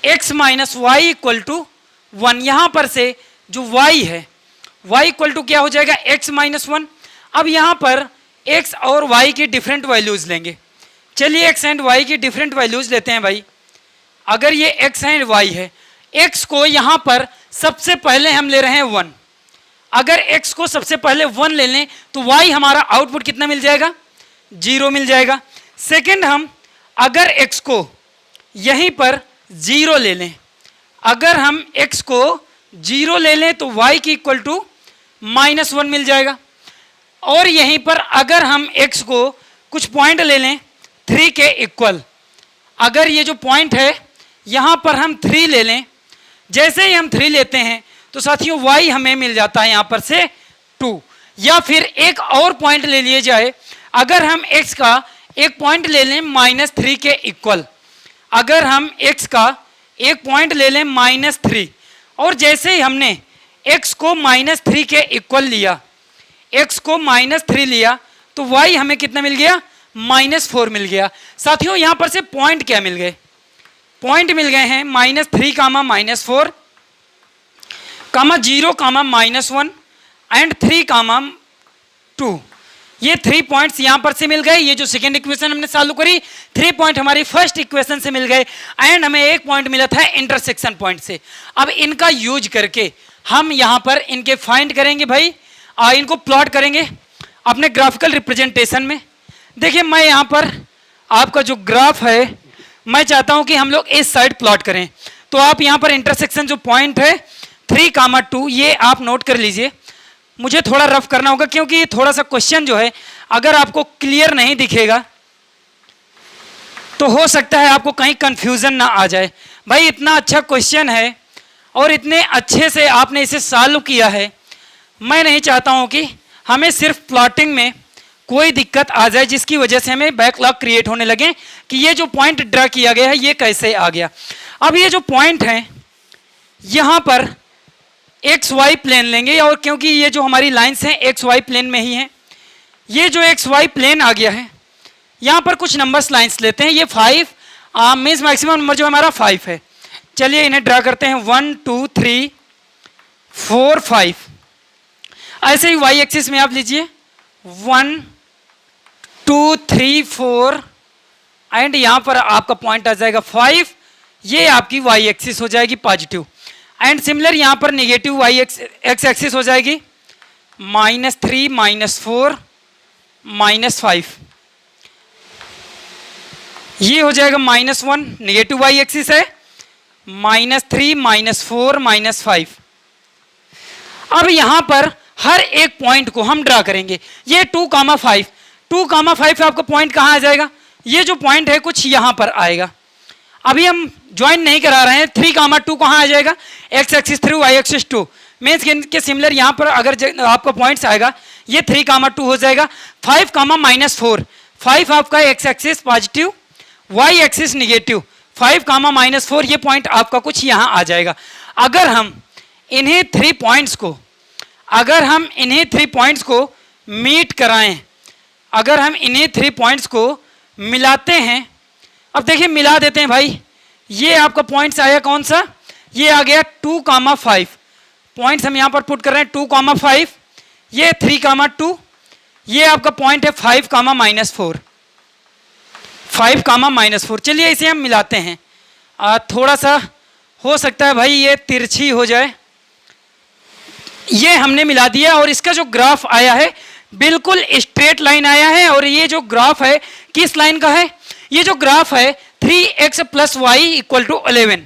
x minus y equal to 1। यहाँ पर से जो y है y इक्वल टू क्या हो जाएगा, x माइनस 1। अब यहाँ पर x और y की डिफरेंट वैल्यूज लेंगे। चलिए x एंड y की डिफरेंट वैल्यूज लेते हैं भाई। अगर ये x एंड y है, x को यहाँ पर सबसे पहले हम ले रहे हैं 1। अगर x को सबसे पहले 1 ले लें तो y हमारा आउटपुट कितना मिल जाएगा, 0 मिल जाएगा। सेकेंड हम अगर x को यहीं पर 0 ले लें, अगर हम x को 0 ले लें तो y की इक्वल टू -1 मिल जाएगा। और यहीं पर अगर हम x को कुछ पॉइंट ले लें 3 के इक्वल, अगर ये जो पॉइंट है यहाँ पर हम 3 ले लें, जैसे ही हम 3 लेते हैं तो साथियों y हमें मिल जाता है यहाँ पर से 2। या फिर एक और पॉइंट ले लिए जाए, अगर हम x का एक पॉइंट ले लें -3 के इक्वल, अगर हम x का एक पॉइंट ले लें -3, और जैसे ही हमने x को -3 के इक्वल लिया, x को -3 लिया तो y हमें कितना मिल गया, -4 मिल गया। साथियों यहाँ पर से पॉइंट क्या मिल गए, पॉइंट मिल गए हैं -3, -4, -0, -1 एंड 3, 2। ये 3 पॉइंट्स यहां पर से मिल गए। ये जो सेकेंड इक्वेशन हमने सॉल्व करी 3 पॉइंट हमारी फर्स्ट इक्वेशन से मिल गए एंड हमें 1 पॉइंट मिला था इंटरसेक्शन पॉइंट से। अब इनका यूज करके हम यहां पर इनके फाइंड करेंगे भाई, इनको प्लॉट करेंगे अपने ग्राफिकल रिप्रेजेंटेशन में। देखिए मैं यहां पर आपका जो ग्राफ है मैं चाहता हूं कि हम लोग इस साइड प्लॉट करें। तो आप यहां पर इंटरसेक्शन जो पॉइंट है 3, 2 ये आप नोट कर लीजिए। मुझे थोड़ा रफ करना होगा क्योंकि ये थोड़ा सा क्वेश्चन जो है अगर आपको क्लियर नहीं दिखेगा तो हो सकता है आपको कहीं कंफ्यूजन ना आ जाए। भाई इतना अच्छा क्वेश्चन है और इतने अच्छे से आपने इसे सॉल्व किया है, मैं नहीं चाहता हूं कि हमें सिर्फ प्लॉटिंग में कोई दिक्कत आ जाए जिसकी वजह से हमें बैकलॉग क्रिएट होने लगे कि ये जो पॉइंट ड्रा किया गया है ये कैसे आ गया। अब ये जो पॉइंट है यहां पर एक्स वाई प्लेन लेंगे और क्योंकि ये जो हमारी लाइंस हैं एक्स वाई प्लेन में ही हैं, ये जो एक्स वाई प्लेन आ गया है यहाँ पर कुछ नंबर्स लाइंस लेते हैं। ये 5 मीन्स मैक्सिमम नंबर जो हमारा 5 है। चलिए इन्हें ड्रा करते हैं 1 2 3 4 5। ऐसे ही वाई एक्सिस में आप लीजिए 1 2 3 4 एंड यहाँ पर आपका पॉइंट आ जाएगा 5। ये आपकी वाई एक्सिस हो जाएगी पॉजिटिव एंड सिमिलर यहाँ पर नेगेटिव वाई एक्स एक्सिस हो जाएगी -3 -4 -5। ये हो जाएगा -1 नेगेटिव वाई एक्सिस है, -3 -4 -5। अब यहाँ पर हर एक पॉइंट को हम ड्रा करेंगे। ये 2, 5 आपका पॉइंट कहाँ आ जाएगा? ये जो पॉइंट है कुछ यहाँ पर आएगा। अभी हम ज्वाइन नहीं करा रहे हैं। 3, 2 कहाँ आ जाएगा? X axis 3 y axis 2 means के सिमिलर यहाँ पर अगर आपका पॉइंट्स आएगा ये 3, 2 हो जाएगा। 5, -4 5 आपका x axis positive y axis negative 5, -4 ये पॉइंट आपका कुछ यहाँ आ जाएगा। अगर हम इन्हीं 3 पॉइंट्स को मीट कराएं, अगर हम इन्हीं 3 पॉइंट्स को मिलाते हैं, अब देखिए मिला देते हैं भाई। ये आपका पॉइंट्स आया कौन सा? ये आ गया 2, 5 पॉइंट्स हम यहाँ पर पुट कर रहे हैं 2, 5 ये 3, 2 ये आपका पॉइंट है 5, -4 5, -4। चलिए इसे हम मिलाते हैं। थोड़ा सा हो सकता है भाई ये तिरछी हो जाए। ये हमने मिला दिया और इसका जो ग्राफ आया है बिल्कुल स्ट्रेट लाइन आया है। और ये जो ग्राफ है किस लाइन का है? ये जो ग्राफ है 3x + y = 11।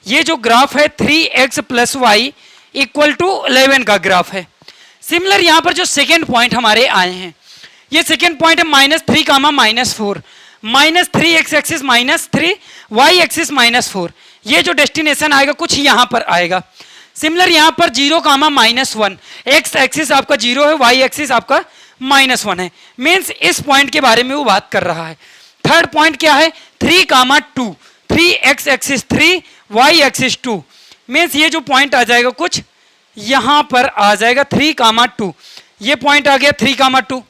ये जो ग्राफ है 3x + y = 11 का ग्राफ है। सिमिलर यहाँ पर जो सेकेंड पॉइंट हमारे आए हैं ये सेकेंड पॉइंट है -3, -4 -3 x एक्सिस -3 y एक्सिस -4। ये जो डेस्टिनेशन आएगा कुछ यहाँ पर आएगा। सिमिलर यहाँ पर 0, -1 x एक्सिस आपका 0 है, y एक्सिस आपका -1 है। मीन्स इस पॉइंट के बारे में वो बात कर रहा है। थर्ड पॉइंट क्या है? 3, 2 3x axis 3 y axis 2 means ये जो पॉइंट आ जाएगा कुछ यहाँ पर आ जाएगा 3, 2 ये पॉइंट आ गया 3, 2।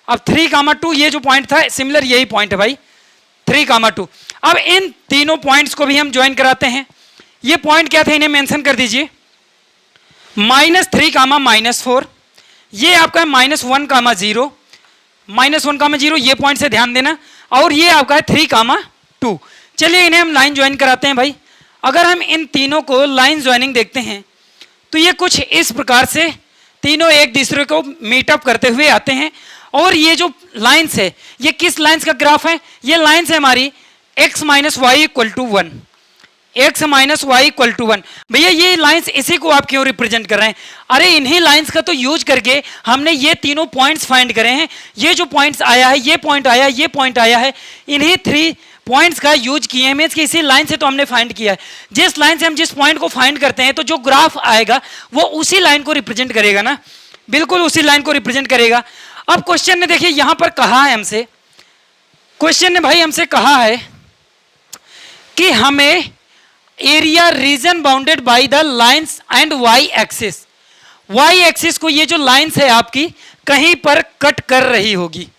अब 3, 2 ये जो पॉइंट था सिमिलर यही पॉइंट है भाई 3, 2। अब इन तीनों पॉइंट्स को भी हम ज्वाइन कराते हैं। ये पॉइंट क्या थे इन्हें मेंशन कर दीजिए। -3, -4 ये आपका है -1, 0 -1, 0 ये पॉइंट से ध्यान देना। और ये आपका है 3, 2। चलिए इन्हें हम लाइन ज्वाइन कराते हैं भाई। अगर हम इन तीनों को लाइन ज्वाइनिंग देखते हैं तो ये कुछ इस प्रकार से तीनों एक दूसरे को मीटअप करते हुए आते हैं। और ये जो लाइंस है ये किस लाइंस का ग्राफ है? ये लाइंस है हमारी x - y = 1 x - y = 1। भैया ये लाइंस इसी को आप क्यों रिप्रेजेंट कर रहे हैं? अरे इन्हीं लाइंस का तो यूज करके हमने ये तीनों पॉइंट्स फाइंड करे हैं। ये जो पॉइंट्स आया है, ये पॉइंट आया है, ये पॉइंट आया है, इन्हीं 3 पॉइंट्स का यूज किए हैं। मीन्स कि इसी लाइन से तो हमने फाइंड किया है। जिस लाइन से हम जिस पॉइंट को फाइंड करते हैं तो जो ग्राफ आएगा वो उसी लाइन को रिप्रेजेंट करेगा ना, बिल्कुल उसी लाइन को रिप्रेजेंट करेगा। अब क्वेश्चन ने देखिए यहां पर कहा है हमसे, क्वेश्चन ने भाई हमसे कहा है कि हमें area region bounded by the lines and y axis, y axis को ये जो लाइंस है आपकी कहीं पर कट कर रही होगी।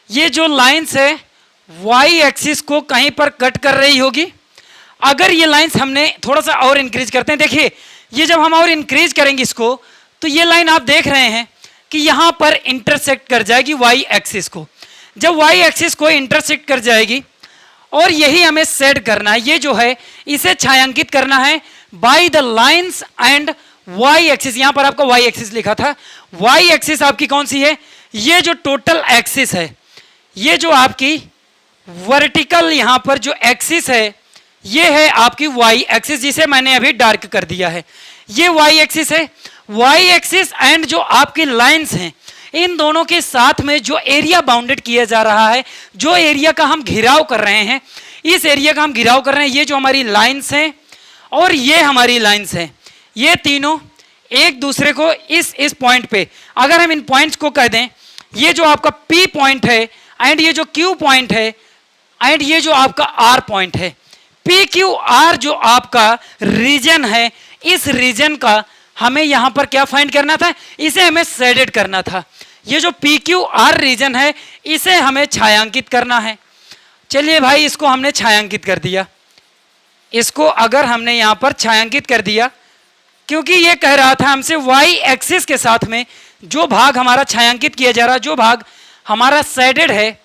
ये जो लाइंस है वाई एक्सिस को कहीं पर कट कर रही होगी। अगर ये लाइंस हमने थोड़ा सा और इंक्रीज करते हैं, देखिए ये जब हम और इंक्रीज करेंगे इसको तो ये लाइन आप देख रहे हैं कि यहां पर इंटरसेक्ट कर जाएगी वाई एक्सिस को। जब वाई एक्सिस को इंटरसेक्ट कर जाएगी और यही हमें सेट करना है, ये जो है इसे छायांकित करना है by the lines and y axis. यहां पर आपका वाई एक्सिस लिखा था, वाई एक्सिस आपकी कौन सी है, ये जो टोटल एक्सिस है, ये जो आपकी वर्टिकल यहां पर जो एक्सिस है ये है आपकी वाई एक्सिस, जिसे मैंने अभी डार्क कर दिया है। ये वाई एक्सिस है, वाई एक्सिस एंड जो आपकी लाइंस हैं इन दोनों के साथ में जो एरिया बाउंडेड किया जा रहा है, जो एरिया का हम घिराव कर रहे हैं, इस एरिया का हम घिराव कर रहे हैं, ये जो हमारी लाइंस हैं और ये हमारी लाइंस हैं, ये तीनों एक दूसरे को इस पॉइंट पे, अगर हम इन पॉइंट्स को कह दें, ये जो आपका P पॉइंट है एंड ये जो Q पॉइंट है एंड ये जो आपका R पॉइंट है, PQR जो आपका रीजन है, इस रीजन का हमें यहां पर क्या फाइंड करना था, इसे हमें शेडेड करना था। ये जो PQR रीजन है इसे हमें छायांकित करना है। चलिए भाई इसको हमने छायांकित कर दिया, इसको अगर हमने यहां पर छायांकित कर दिया, क्योंकि ये कह रहा था हमसे वाई एक्सिस के साथ में जो भाग हमारा छायांकित किया जा रहा है, जो भाग हमारा शेडेड है,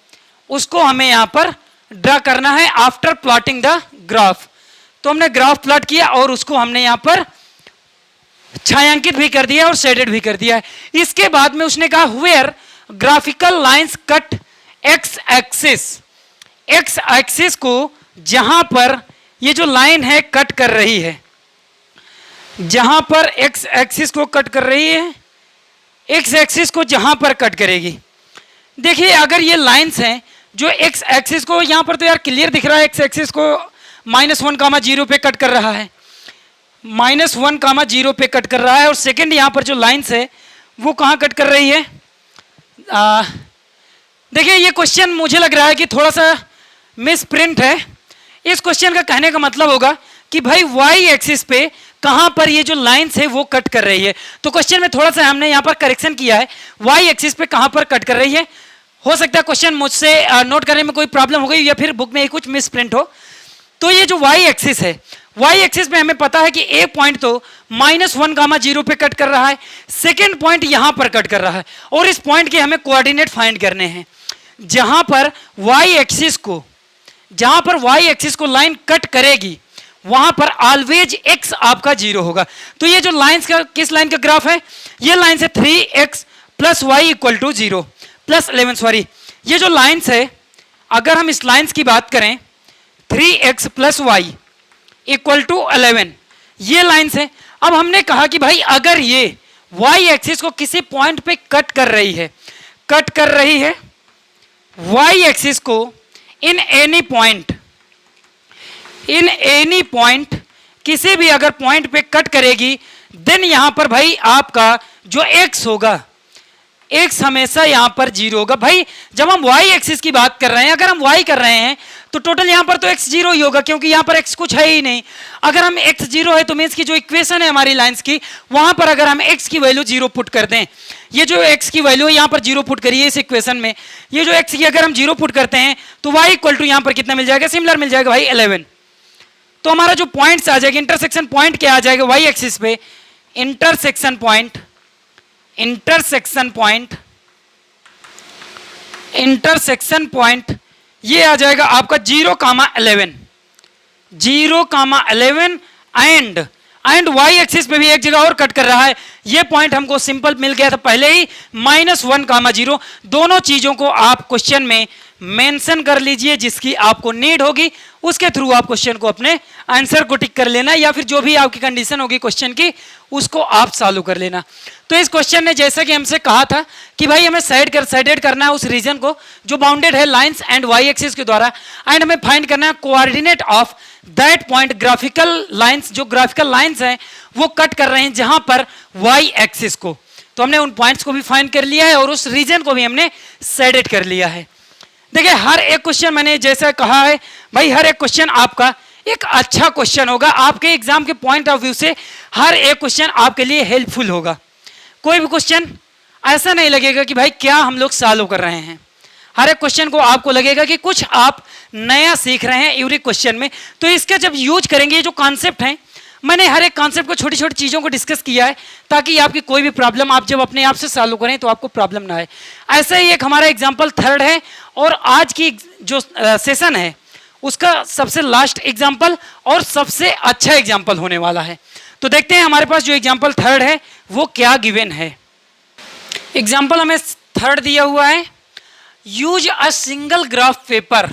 उसको हमें यहां पर ड्रा करना है आफ्टर प्लॉटिंग द ग्राफ। तो हमने ग्राफ प्लॉट किया और उसको हमने यहां पर छायांकित भी कर दिया और शेडेड भी कर दिया है। इसके बाद में उसने कहा where graphical lines cut x axis, x axis को जहां पर ये जो लाइन है कट कर रही है, जहां पर एक्स एक्सिस को कट कर रही है, एक्स एक्सिस को जहां पर कट करेगी, देखिए अगर ये लाइंस हैं जो एक्स एक्सिस को, यहां पर तो यार क्लियर दिख रहा है एक्स एक्सिस को -1,0 पे कट कर रहा है, -1,0 पे कट कर रहा है, और सेकंड यहां पर जो लाइंस है वो कहां कट कर रही है। देखिए ये क्वेश्चन मुझे लग रहा है कि थोड़ा सा मिस प्रिंट है। इस क्वेश्चन का कहने का मतलब होगा कि भाई वाई एक्सिस पे कहां पर ये जो लाइंस है वो कट कर रही है। तो क्वेश्चन में थोड़ा सा हमने यहां पर करेक्शन किया है, वाई एक्सिस पे कहां पर कट कर रही है। हो सकता है क्वेश्चन मुझसे नोट करने में कोई प्रॉब्लम हो गई या फिर बुक में कुछ मिस प्रिंट हो। तो ये जो वाई एक्सिस है, वाई एक्सिस में हमें पता है कि ए पॉइंट तो -1,0 पे कट कर रहा है, सेकेंड पॉइंट यहां पर कट कर रहा है, और इस पॉइंट के हमें कोऑर्डिनेट फाइंड करने हैं। जहां पर वाई एक्सिस को लाइन कट करेगी वहां पर ऑलवेज एक्स आपका 0 होगा। तो ये जो लाइंस का, किस लाइन का ग्राफ है, ये लाइन है 3x + y = 0 + 11, सॉरी ये जो लाइंस है, अगर हम इस लाइंस की बात करें 3x + y = 11, ये लाइंस है। अब हमने कहा कि भाई अगर ये y एक्सिस को किसी पॉइंट पे कट कर रही है y एक्सिस को इन एनी पॉइंट किसी भी अगर पॉइंट पे कट करेगी, देन यहां पर भाई आपका जो x होगा, x हमेशा यहां पर 0 होगा। भाई जब हम y एक्सिस की बात कर रहे हैं, अगर हम y कर रहे हैं तो टोटल यहां पर तो x 0 ही होगा, क्योंकि यहां पर x कुछ है ही नहीं। अगर हम x 0 है तो मींस की जो इक्वेशन है हमारी लाइंस की, वहां पर अगर हम x की वैल्यू 0 पुट कर दें, ये जो x की वैल्यू है यहां पर 0 पुट करिए इस इक्वेशन में, ये जो x की अगर हम 0 पुट करते हैं तो y = यहां पर कितना मिल जाएगा, सिमिलर मिल जाएगा भाई 11। तो हमारा जो पॉइंट्स आ जाएगा, इंटरसेक्शन पॉइंट क्या आ जाएगा y एक्सिस पे, इंटरसेक्शन पॉइंट ये आ जाएगा आपका 0,11 एंड y एक्सिस पे भी एक जगह और कट कर रहा है। ये पॉइंट हमको सिंपल मिल गया था पहले ही, -1,0। दोनों चीजों को आप क्वेश्चन में मेंशन कर लीजिए, जिसकी आपको नीड होगी उसके थ्रू आप क्वेश्चन को अपने आंसर को टिक कर लेना, या फिर जो भी आपकी कंडीशन होगी क्वेश्चन की उसको आप सॉल्व कर लेना। तो इस क्वेश्चन ने जैसा कि हमसे कहा था कि भाई हमें शेडेड करना है उस रीजन को जो बाउंडेड है लाइंस एंड वाई एक्सिस के द्वारा, एंड हमें फाइंड करना है coordinate of that point. Graphical lines हैं वो कट कर रहे हैं जहां पर वाई एक्सिस को, तो हमने उन पॉइंट्स को भी फाइंड कर लिया है और उस रीजन को भी हमने शेडेड कर लिया है। देखिए हर एक क्वेश्चन, मैंने जैसा कहा है भाई, हर एक क्वेश्चन आपका एक अच्छा क्वेश्चन होगा, आपके एग्जाम के पॉइंट ऑफ व्यू से हर एक क्वेश्चन आपके लिए हेल्पफुल होगा। कोई भी क्वेश्चन ऐसा नहीं लगेगा कि भाई क्या हम लोग सॉल्व कर रहे हैं, हर एक क्वेश्चन को आपको लगेगा कि कुछ आप नया सीख रहे हैं एवरी क्वेश्चन में। तो इसका जब यूज करेंगे, ये जो कॉन्सेप्ट है, मैंने हर एक कॉन्सेप्ट को, छोटी छोटी चीज़ों को डिस्कस किया है ताकि आपकी कोई भी प्रॉब्लम आप जब अपने आप से सॉल्व करें तो आपको प्रॉब्लम ना आए। ऐसा ही एक हमारा एग्जाम्पल थर्ड है और आज की जो सेशन है उसका सबसे लास्ट एग्जाम्पल और सबसे अच्छा एग्जाम्पल होने वाला है। तो देखते हैं हमारे पास जो एग्जाम्पल थर्ड है वो क्या गिवन है। एग्जाम्पल हमें थर्ड दिया हुआ है, use a single graph paper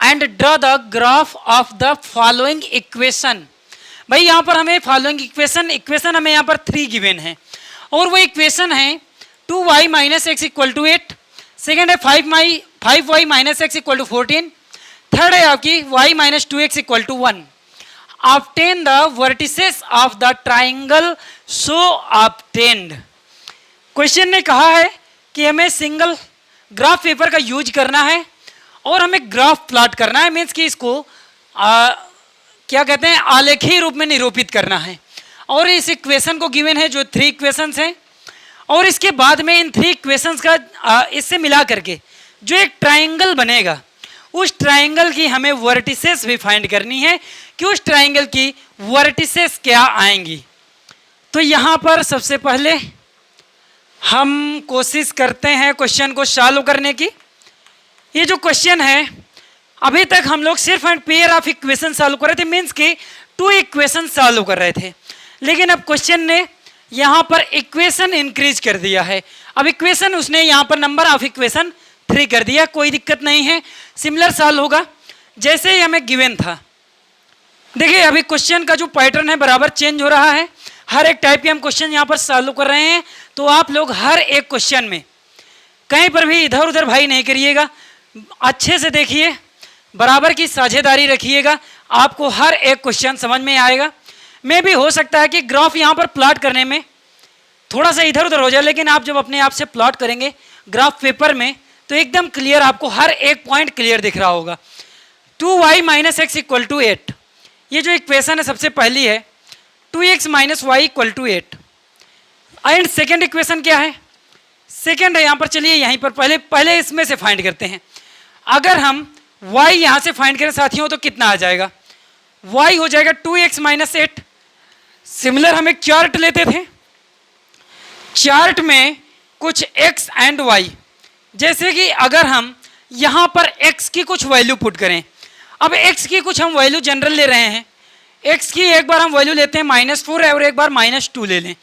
and draw the graph of the following equation. भाई यहाँ पर हमें फॉलोइंग इक्वेशन हमें यहाँ पर 3 गिवन है और वो इक्वेशन है 2y minus x equal to 8, second है 5y minus x equal to 14, third है आपकी y minus 2x equal to 1। Obtain the vertices of the triangle so obtained. Question ने कहा है कि हमें सिंगल ग्राफ पेपर का यूज करना है और हमें ग्राफ प्लॉट करना है, मीन्स कि इसको क्या कहते हैं, आलेखीय रूप में निरूपित करना है। और इस इक्वेशन को गिवन है जो 3 इक्वेशंस हैं और इसके बाद में इन 3 इक्वेशंस का इससे मिला करके जो एक ट्राइंगल बनेगा उस ट्राइंगल की हमें वर्टिसेस भी फाइंड करनी है कि उस ट्राइंगल की वर्टिसेस क्या आएंगी। तो यहाँ पर सबसे पहले हम कोशिश करते हैं क्वेश्चन को सॉल्व करने की। ये जो क्वेश्चन है अभी तक हम लोग सिर्फ and pair of equation solve कर रहे थे, मीन्स कि 2 इक्वेशन सॉल्व कर रहे थे, लेकिन अब क्वेश्चन ने यहाँ पर इक्वेशन इंक्रीज कर दिया है। अब इक्वेशन उसने यहाँ पर नंबर ऑफ इक्वेशन 3 कर दिया, कोई दिक्कत नहीं है, सिमिलर सॉल्व होगा जैसे ही हमें गिवन था। देखिए अभी क्वेश्चन का जो पैटर्न है बराबर चेंज हो रहा है, हर एक टाइप के हम क्वेश्चन यहाँ पर सॉल्व कर रहे हैं। तो आप लोग हर एक क्वेश्चन में कहीं पर भी इधर उधर भाई नहीं करिएगा, अच्छे से देखिए, बराबर की साझेदारी रखिएगा, आपको हर एक क्वेश्चन समझ में आएगा। मे भी हो सकता है कि ग्राफ यहाँ पर प्लॉट करने में थोड़ा सा इधर उधर हो जाए, लेकिन आप जब अपने आप से प्लॉट करेंगे ग्राफ पेपर में तो एकदम क्लियर, आपको हर एक पॉइंट क्लियर दिख रहा होगा। 2y minus x equal to 8, ये जो इक्वेशन है सबसे पहली है 2x minus y equal to 8। And second equation क्या है, सेकेंड है यहाँ पर, चलिए यहीं पर पहले इसमें से फाइंड करते हैं। अगर हम y यहाँ से फाइंड करें साथियों तो कितना आ जाएगा, y हो जाएगा 2x माइनस 8। सिमिलर हम एक चार्ट लेते थे, चार्ट में कुछ x एंड y, जैसे कि अगर हम यहाँ पर x की कुछ वैल्यू पुट करें, अब x की कुछ हम वैल्यू जनरल ले रहे हैं, x की एक बार हम वैल्यू लेते हैं -4 और एक बार -2 ले लें।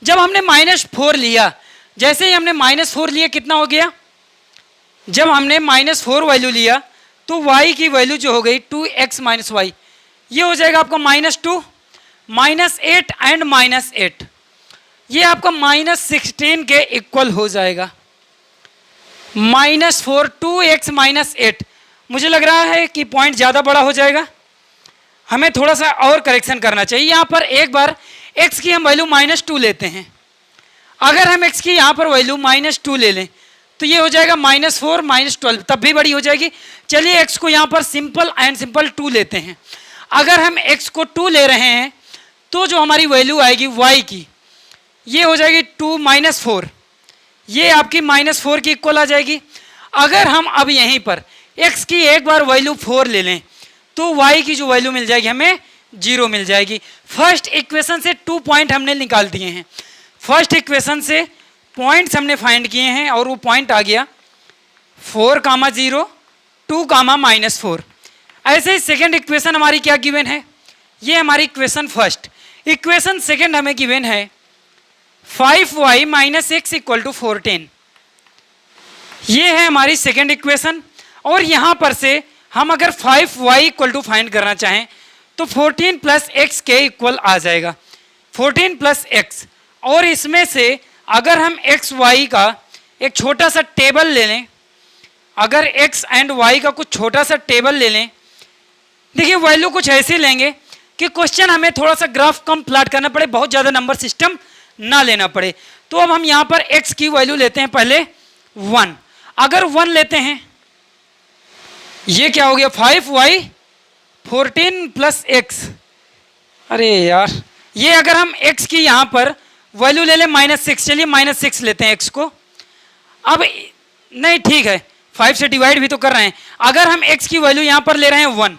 जब हमने -4 लिया, जैसे ही हमने -4 लिया कितना हो गया, जब हमने -4 वैल्यू लिया तो y की वैल्यू जो हो गई 2x माइनस वाई, ये हो जाएगा आपका -2 -8 एंड -8, ये आपका -16 के इक्वल हो जाएगा। -4 2x माइनस 8, मुझे लग रहा है कि पॉइंट ज़्यादा बड़ा हो जाएगा, हमें थोड़ा सा और करेक्शन करना चाहिए। यहाँ पर एक बार x की हम वैल्यू -2 लेते हैं, अगर हम x की यहाँ पर वैल्यू -2 ले लें तो ये हो जाएगा -4 -12, तब भी बड़ी हो जाएगी। चलिए x को यहाँ पर सिंपल एंड सिंपल 2 लेते हैं। अगर हम x को 2 ले रहे हैं तो जो हमारी वैल्यू आएगी y की, ये हो जाएगी 2 -4, ये आपकी -4 की इक्वल आ जाएगी। अगर हम अब यहीं पर x की एक बार वैल्यू 4 ले लें तो y की जो वैल्यू मिल जाएगी हमें 0 मिल जाएगी। फर्स्ट इक्वेशन से 2 पॉइंट हमने निकाल दिए हैं, फर्स्ट इक्वेशन से पॉइंट्स हमने फाइंड किए हैं और वो पॉइंट आ गया 4, 0, 2, -4। ऐसे ही सेकेंड इक्वेशन हमारी क्या गिवन है, ये हमारी इक्वेशन फर्स्ट। इक्वेशन सेकेंड हमें गिवन है 5y minus x equal to 14, ये है हमारी सेकेंड इक्वेशन। और यहाँ पर से हम अगर 5y इक्वल टू फाइंड करना चाहें तो 14 प्लस एक्स के इक्वल आ जाएगा, 14 प्लस एक्स। और इसमें से अगर हम एक्स वाई का एक छोटा सा टेबल ले लें, अगर एक्स एंड वाई का कुछ छोटा सा टेबल ले लें, देखिए वैल्यू कुछ ऐसी लेंगे कि क्वेश्चन हमें थोड़ा सा ग्राफ कम प्लॉट करना पड़े, बहुत ज़्यादा नंबर सिस्टम ना लेना पड़े। तो अब हम यहाँ पर x की वैल्यू लेते हैं पहले 1, अगर 1 लेते हैं ये क्या हो गया 5y 14 प्लस एक्स, अरे यार ये अगर हम x की यहाँ पर वैल्यू ले लें -6, चलिए -6 लेते हैं x को। अब नहीं ठीक है, 5 से डिवाइड भी तो कर रहे हैं। अगर हम x की वैल्यू यहाँ पर ले रहे हैं 1,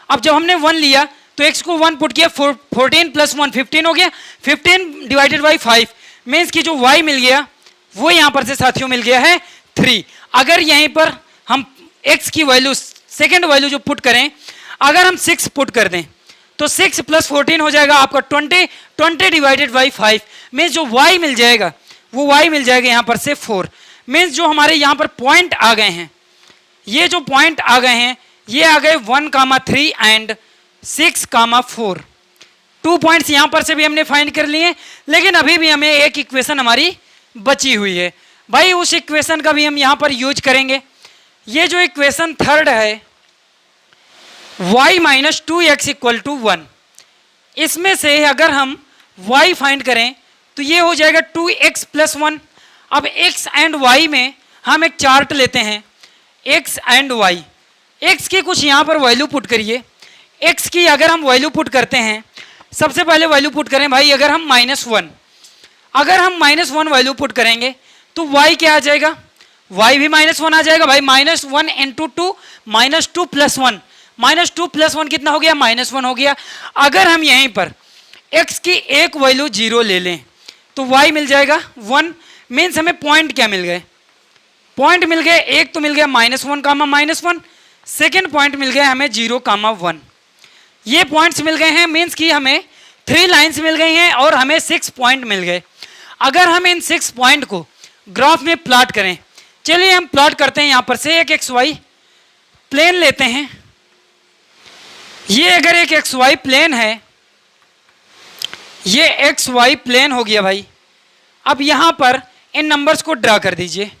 अब जब हमने 1 लिया तो x को 1 पुट किया, 14 प्लस 1 15 हो गया, 15 डिवाइडेड बाई 5 मीन्स कि जो y मिल गया वो यहाँ पर से साथियों मिल गया है 3। अगर यहीं पर हम x की वैल्यू सेकेंड वैल्यू जो पुट करें, अगर हम 6 पुट कर दें तो 6 प्लस 14 हो जाएगा आपका 20, 20 डिवाइडेड बाई 5 मीन्स जो y मिल जाएगा वो y मिल जाएगा यहाँ पर से 4। मीन्स जो हमारे यहाँ पर पॉइंट आ गए हैं, ये जो पॉइंट आ गए हैं ये आ गए 1,3 एंड 6,4। 2 पॉइंट्स यहाँ पर से भी हमने फाइंड कर लिए, लेकिन अभी भी हमें एक इक्वेशन हमारी बची हुई है भाई, उस इक्वेशन का भी हम यहाँ पर यूज करेंगे। ये जो इक्वेशन थर्ड है y minus 2x equal to 1, इसमें से अगर हम y फाइंड करें तो ये हो जाएगा 2x प्लस 1। अब x एंड y में हम एक चार्ट लेते हैं, x एंड y, x की कुछ यहाँ पर वैल्यू पुट करिए। x की अगर हम वैल्यू पुट करते हैं, सबसे पहले वैल्यू पुट करें भाई, अगर हम -1, अगर हम -1 वैल्यू पुट करेंगे तो y क्या आ जाएगा, y भी -1 आ जाएगा भाई। -1 इंटू 2 -2 प्लस 1, -2 प्लस 1 कितना हो गया, -1 हो गया। अगर हम यहीं पर x की एक वैल्यू 0 ले लें तो y मिल जाएगा 1। मीन्स हमें पॉइंट क्या मिल गए, पॉइंट मिल गए, एक तो मिल गया -1 कामा -1, सेकेंड पॉइंट मिल गया हमें 0,1। ये पॉइंट्स मिल गए हैं, मीन्स कि हमें 3 लाइन्स मिल गई हैं और हमें 6 पॉइंट मिल गए। अगर हम इन 6 पॉइंट को ग्राफ में प्लॉट करें, चलिए हम प्लॉट करते हैं। यहाँ पर से एक XY प्लेन लेते हैं। ये अगर एक XY प्लेन है, ये XY प्लेन हो गया भाई। अब यहाँ पर इन नंबर्स को ड्रा कर दीजिए,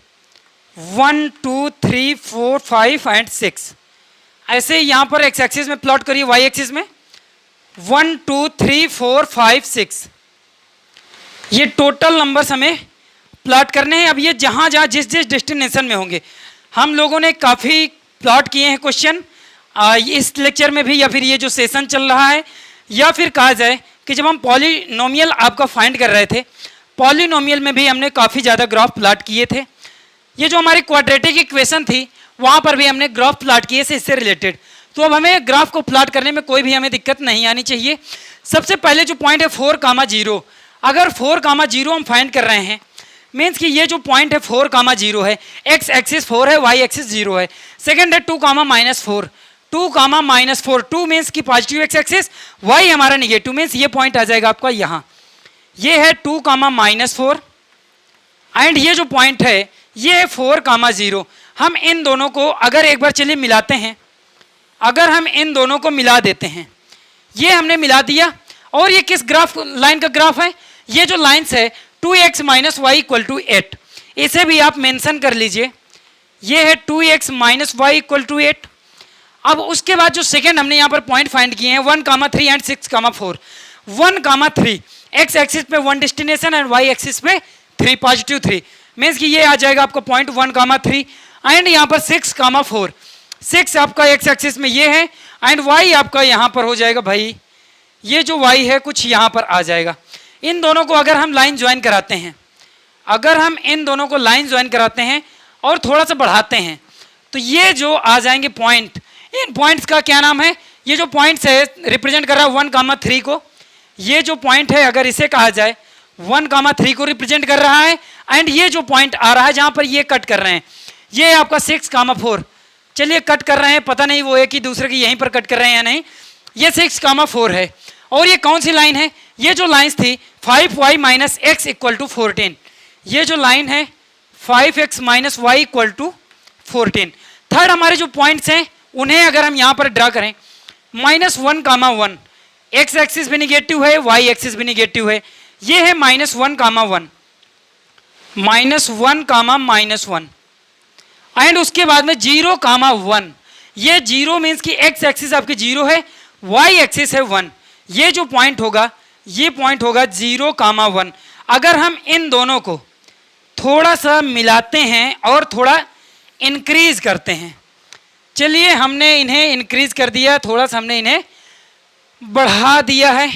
1 2 3 4 5 एंड 6। ऐसे यहाँ पर x एक्सिस में प्लॉट करिए, y एक्सिस में 1 2 3 4 5 6, ये टोटल नंबर्स हमें प्लॉट करने हैं। अब ये जहाँ जहाँ जिस जिस डेस्टिनेशन में होंगे, हम लोगों ने काफ़ी प्लॉट किए हैं क्वेश्चन इस लेक्चर में भी, या फिर ये जो सेशन चल रहा है, या फिर कहा जाए कि जब हम पॉलिनोमियल आपका फाइंड कर रहे थे, पॉलिनोमियल में भी हमने काफ़ी ज़्यादा ग्राफ प्लॉट किए थे। ये जो हमारी क्वाड्रेटिक इक्वेशन थी वहाँ पर भी हमने ग्राफ प्लॉट किए थे इससे रिलेटेड। तो अब हमें ग्राफ को प्लॉट करने में कोई भी हमें दिक्कत नहीं आनी चाहिए। सबसे पहले जो पॉइंट है 4,0, अगर 4,0 हम फाइंड कर रहे हैं, मीन्स कि ये जो पॉइंट है 4,0 है, x एक्सिस 4 है, y एक्सिस 0 है। सेकेंड है 2,-4, 2,-4, 2 मीन्स की पॉजिटिव x एक्सिस, y हमारा निगेटिव, मीन्स ये पॉइंट आ जाएगा आपका यहाँ। ये है 2,-4 एंड ये जो पॉइंट है ये है 4,0। हम इन दोनों को अगर एक बार चलिए मिलाते हैं, अगर हम इन दोनों को मिला देते हैं, ये हमने मिला दिया। और ये किस ग्राफ लाइन का ग्राफ है, ये जो लाइन्स है 2x minus y equal to 8, इसे भी आप मेंशन कर लीजिए। ये है 2x minus y equal to 8। अब उसके बाद जो सेकेंड हमने यहाँ पर पॉइंट फाइंड किए हैं 1,3 एंड 6,4। 1,3 x एक्सिस पे 1 डेस्टिनेशन एंड y एक्सिस पे 3 पॉजिटिव 3, मीन्स कि ये आ जाएगा आपका पॉइंट 1,3 एंड यहाँ पर 6,4। 6 आपका x एक्सिस में ये है एंड y आपका यहाँ पर हो जाएगा भाई, ये जो y है कुछ यहाँ पर आ जाएगा। इन दोनों को अगर हम लाइन ज्वाइन कराते हैं, अगर हम इन दोनों को लाइन ज्वाइन कराते हैं और थोड़ा सा बढ़ाते हैं तो ये जो आ जाएंगे पॉइंट, इन पॉइंट्स का क्या नाम है, ये जो पॉइंट्स है रिप्रेजेंट कर रहा है 1,3 को। ये जो पॉइंट है अगर इसे कहा जाए 1,3 को रिप्रेजेंट कर रहा है एंड ये जो पॉइंट आ रहा है जहाँ पर ये कट कर रहे हैं ये आपका 6,4। चलिए कट कर रहे हैं, पता नहीं वो एक ही दूसरे की यहीं पर कट कर रहे हैं या नहीं। ये 6,4 है और ये कौन सी लाइन है, ये जो लाइन्स थी 5y minus x equal to 14, ये जो लाइन है 5x minus y equal to 14। Third हमारे जो पॉइंट्स हैं उन्हें अगर हम यहाँ पर ड्रा करें, -1,1, x एक्सिस भी निगेटिव है, y एक्सिस भी निगेटिव है, ये है -1,1, -1,-1 एंड उसके बाद में 0,1। ये 0 मीन्स कि x एक्सिस आपकी 0 है, y एक्सिस है 1। ये जो पॉइंट होगा ये पॉइंट होगा 0,1। अगर हम इन दोनों को थोड़ा सा मिलाते हैं और थोड़ा इंक्रीज करते हैं, चलिए हमने इन्हें इंक्रीज कर दिया, थोड़ा सा हमने इन्हें बढ़ा दिया है।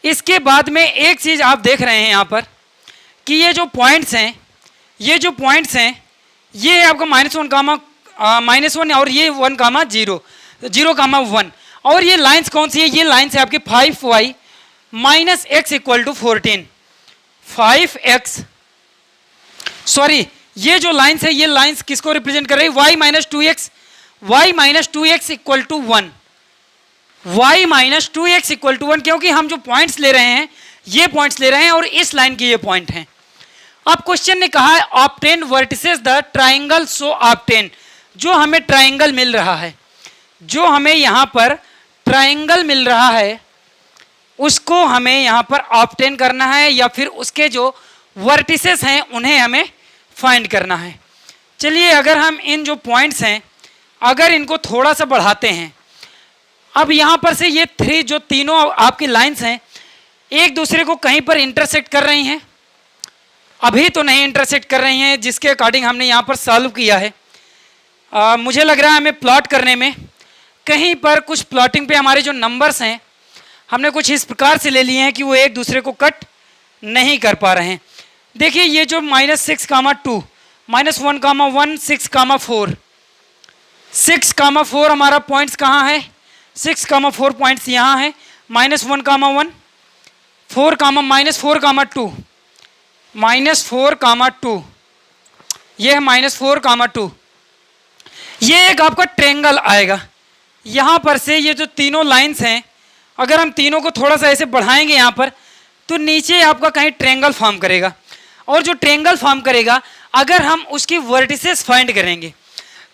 इसके बाद में एक चीज़ आप देख रहे हैं यहाँ पर कि ये जो पॉइंट्स हैं, ये जो पॉइंट्स हैं ये आपका -1 और ये 1,0, 0,1 और ये लाइंस कौन सी है? ये लाइंस है आपकी 5y minus x equal to 14। 5x, sorry, ये जो लाइंस है ये लाइंस किसको रिप्रेजेंट कर रही है? y minus 2x, y minus 2x equal to 1, y minus 2x equal to 1, क्योंकि हम जो पॉइंट्स ले रहे हैं ये पॉइंट्स ले रहे हैं और इस लाइन के ये पॉइंट हैं। अब क्वेश्चन ने कहा है obtain vertices the triangle so obtain, जो हमें ट्राइंगल मिल रहा है, जो हमें यहाँ पर ट्राइंगल मिल रहा है उसको हमें यहाँ पर ऑब्टेन करना है, या फिर उसके जो वर्टिसेस हैं उन्हें हमें फाइंड करना है। चलिए अगर हम इन जो पॉइंट्स हैं अगर इनको थोड़ा सा बढ़ाते हैं, अब यहाँ पर से ये थ्री जो तीनों आपकी लाइंस हैं एक दूसरे को कहीं पर इंटरसेक्ट कर रही हैं, अभी तो नहीं इंटरसेक्ट कर रही हैं, जिसके अकॉर्डिंग हमने यहाँ पर सॉल्व किया है। मुझे लग रहा है हमें प्लॉट करने में कहीं पर कुछ प्लॉटिंग पे हमारे जो नंबर्स हैं हमने कुछ इस प्रकार से ले लिए हैं कि वो एक दूसरे को कट नहीं कर पा रहे हैं। देखिए ये जो -6, -2, -1, 1, 6, 4, 6, 4 हमारा पॉइंट्स कहाँ है? 6, 4 पॉइंट्स यहाँ है, -1, 1, -4, -4, -4, ये है -4, 2। ये एक आपका ट्रेंगल आएगा। यहाँ पर से ये जो तीनों लाइंस हैं अगर हम तीनों को थोड़ा सा ऐसे बढ़ाएंगे यहाँ पर तो नीचे आपका कहीं ट्रेंगल फॉर्म करेगा, और जो ट्रेंगल फॉर्म करेगा अगर हम उसकी वर्टिसेस फाइंड करेंगे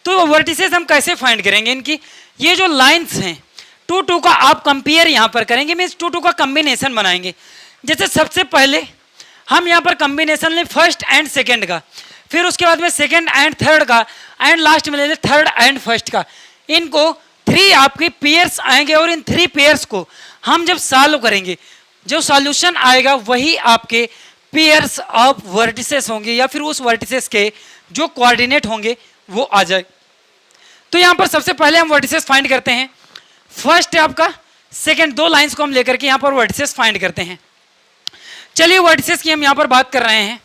तो वर्टिसेस हम कैसे फाइंड करेंगे? इनकी ये जो लाइंस हैं 2, 2 का आप कंपेयर यहाँ पर करेंगे, मीन्स 2, 2 का कम्बिनेशन बनाएंगे। जैसे सबसे पहले हम यहाँ पर कम्बिनेशन लें फर्स्ट एंड सेकेंड का, फिर उसके बाद में सेकेंड एंड थर्ड का, एंड लास्ट में ले लें थर्ड एंड फर्स्ट का। इनको 3 आपके पेयर्स आएंगे और इन 3 पेयर्स को हम जब सॉल्व करेंगे जो सॉल्यूशन आएगा वही आपके पेयर्स ऑफ वर्टिसेस होंगे, या फिर उस वर्टिसेस के जो कोऑर्डिनेट होंगे वो आ जाए। तो यहाँ पर सबसे पहले हम वर्टिसेस फाइंड करते हैं। फर्स्ट है आपका सेकेंड, 2 लाइंस को हम लेकर के यहाँ पर वर्टिसेस फाइंड करते हैं। चलिए वर्टिसेस की हम यहाँ पर बात कर रहे हैं।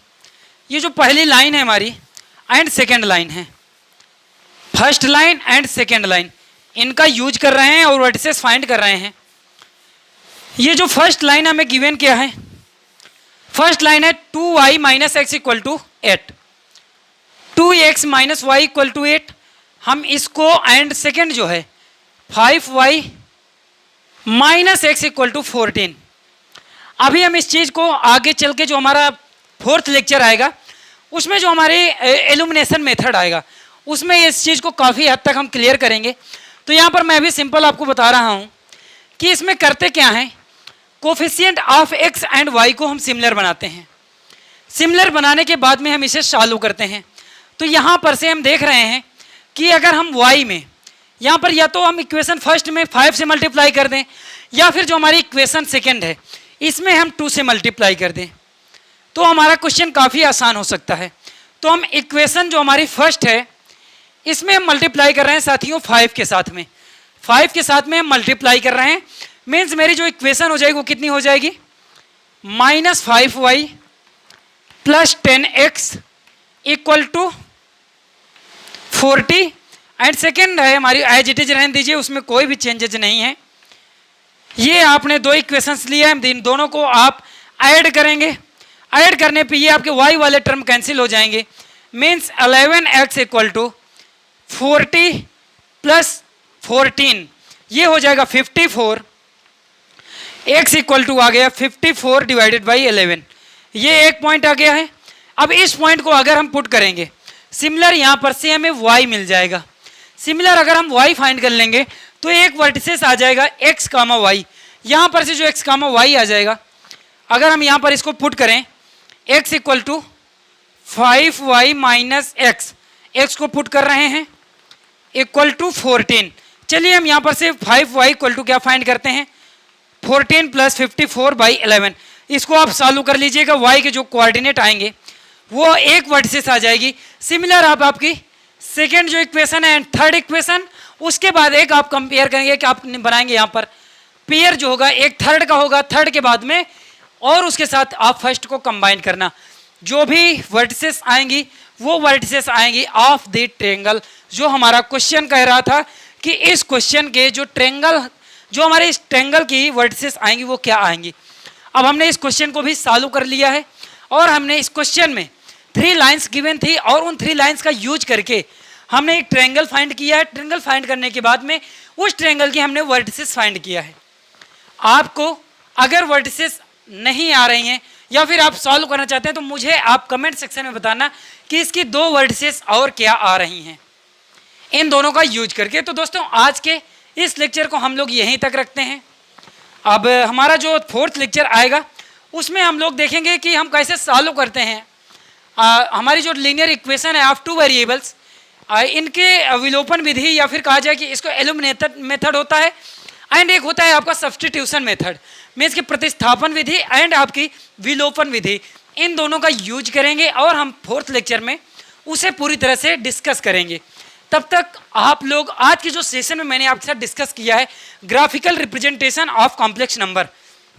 ये जो पहली लाइन है हमारी एंड सेकेंड लाइन है, first line and second line, इनका यूज कर रहे हैं और वर्टिसेस फाइंड कर रहे हैं। ये जो फर्स्ट लाइन हमें गिवन किया है, फर्स्ट लाइन है 2y minus x equal to 8, 2x minus y equal to 8। हम इसको एंड सेकेंड जो है 5y minus x equal to 14। अभी हम इस चीज़ को आगे चल के जो हमारा 4th लेक्चर आएगा उसमें जो हमारे एलिमिनेशन मेथड आएगा उसमें इस चीज़ को काफ़ी हद तक हम क्लियर करेंगे। तो यहाँ पर मैं भी सिंपल आपको बता रहा हूँ कि इसमें करते क्या हैं, coefficient of x and y को हम सिमिलर बनाते हैं। सिमिलर बनाने के बाद में हम इसे सॉल्व करते हैं। तो यहाँ पर से हम देख रहे हैं कि अगर हम y में यहाँ पर या तो हम इक्वेशन फर्स्ट में 5 से मल्टीप्लाई कर दें, या फिर जो हमारी इक्वेशन सेकेंड है इसमें हम 2 से मल्टीप्लाई कर दें, तो हमारा क्वेश्चन काफ़ी आसान हो सकता है। तो हम इक्वेशन जो हमारी फर्स्ट है इसमें हम मल्टीप्लाई कर रहे हैं साथियों 5 के साथ में, 5 के साथ में हम मल्टीप्लाई कर रहे हैं। मीन्स मेरी जो इक्वेशन हो जाएगी वो कितनी हो जाएगी? -5y plus 10x equal to 40, and second है हमारी एज इट इज रहने दीजिए, उसमें कोई भी चेंजेज नहीं है। ये आपने 2 इक्वेशंस लिए हैं, इन दोनों को आप ऐड करेंगे। ऐड करने पे ये आपके y वाले टर्म कैंसिल हो जाएंगे। Means 11x equal to 40 plus 14, ये हो जाएगा 54। x इक्वल टू आ गया 54 डिवाइडेड बाई 11, ये एक पॉइंट आ गया है। अब इस पॉइंट को अगर हम पुट करेंगे सिमिलर, यहाँ पर से हमें y मिल जाएगा। सिमिलर अगर हम y फाइंड कर लेंगे तो एक वर्टिसेस आ जाएगा x, y, यहाँ पर से जो x, y आ जाएगा। अगर हम यहाँ पर इसको पुट करें x equal to 5y minus x को पुट कर रहे हैं इक्वल टू 14। चलिए हम यहाँ पर से 5y इक्वल टू क्या फाइंड करते हैं? 14 प्लस 54 बाई 11। इसको आप सॉल्व कर लीजिएगा, y के जो कोऑर्डिनेट आएंगे वो एक वर्टिसेस आ जाएगी। सिमिलर आप आपकी सेकेंड जो इक्वेशन है एंड थर्ड इक्वेशन, उसके बाद एक आप कंपेयर करेंगे कि आप बनाएंगे यहाँ पर पेयर जो होगा एक थर्ड का होगा, थर्ड के बाद में और उसके साथ आप फर्स्ट को कंबाइन करना। जो भी वर्टिसेस आएंगी वो वर्टिसेस आएंगी ऑफ द ट्रायंगल। जो हमारा क्वेश्चन कह रहा था कि इस क्वेश्चन के जो ट्रायंगल जो हमारे इस ट्रायंगल की वर्टिसेस आएंगी वो क्या आएंगी। अब हमने इस क्वेश्चन को भी सॉल्व कर लिया है और हमने इस क्वेश्चन में 3 लाइंस गिवन थी और उन 3 लाइंस का यूज करके हमने एक ट्रायंगल फाइंड किया है। ट्रायंगल फाइंड करने के बाद में उस ट्रायंगल की हमने वर्टिसेस फाइंड किया है। आपको अगर वर्टिसेस नहीं आ रही हैं या फिर आप सॉल्व करना चाहते हैं तो मुझे आप कमेंट सेक्शन में बताना कि इसकी 2 वर्टिसेस और क्या आ रही हैं इन दोनों का यूज करके। तो दोस्तों आज के इस लेक्चर को हम लोग यहीं तक रखते हैं। अब हमारा जो 4th लेक्चर आएगा उसमें हम लोग देखेंगे कि हम कैसे सॉल्व करते हैं हमारी जो लीनियर इक्वेशन है ऑफ 2 वेरिएबल्स, इनके विलोपन विधि या फिर कहा जाए कि इसको एलिमिनेटेड मेथड होता है एंड एक होता है आपका सब्स्टिट्यूशन मेथड, मीन्स की प्रतिस्थापन विधि एंड आपकी विलोपन विधि। इन दोनों का यूज करेंगे और हम 4th लेक्चर में उसे पूरी तरह से डिस्कस करेंगे। तब तक आप लोग आज की जो सेशन में मैंने आपके साथ डिस्कस किया है graphical representation of complex number,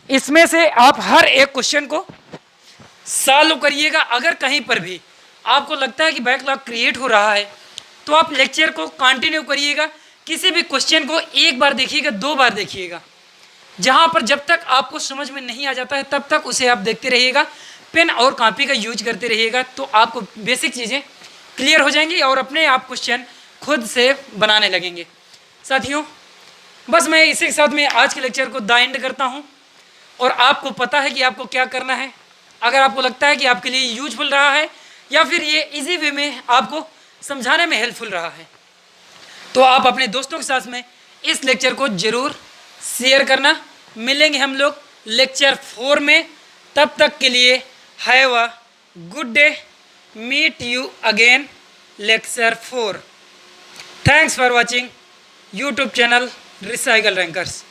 इसमें से आप हर एक क्वेश्चन को सॉल्व करिएगा। अगर कहीं पर भी आपको लगता है कि बैकलॉग क्रिएट हो रहा है तो आप लेक्चर को कंटिन्यू करिएगा। किसी भी क्वेश्चन को एक बार देखिएगा, 2 बार देखिएगा, जहाँ पर जब तक आपको समझ में नहीं आ जाता है तब तक उसे आप देखते रहिएगा। पेन और कॉपी का यूज करते रहिएगा तो आपको बेसिक चीज़ें क्लियर हो जाएंगी और अपने आप क्वेश्चन खुद से बनाने लगेंगे। साथियों बस मैं इसी के साथ में आज के लेक्चर को द एंड करता हूँ और आपको पता है कि आपको क्या करना है। अगर आपको लगता है कि आपके लिए यूजफुल रहा है या फिर ये इजी वे में आपको समझाने में हेल्पफुल रहा है तो आप अपने दोस्तों के साथ में इस लेक्चर को ज़रूर शेयर करना। मिलेंगे हम लोग लेक्चर 4 में, तब तक के लिए have a good day, meet you again lecture 4। Thanks for watching YouTube channel Recycle rankers.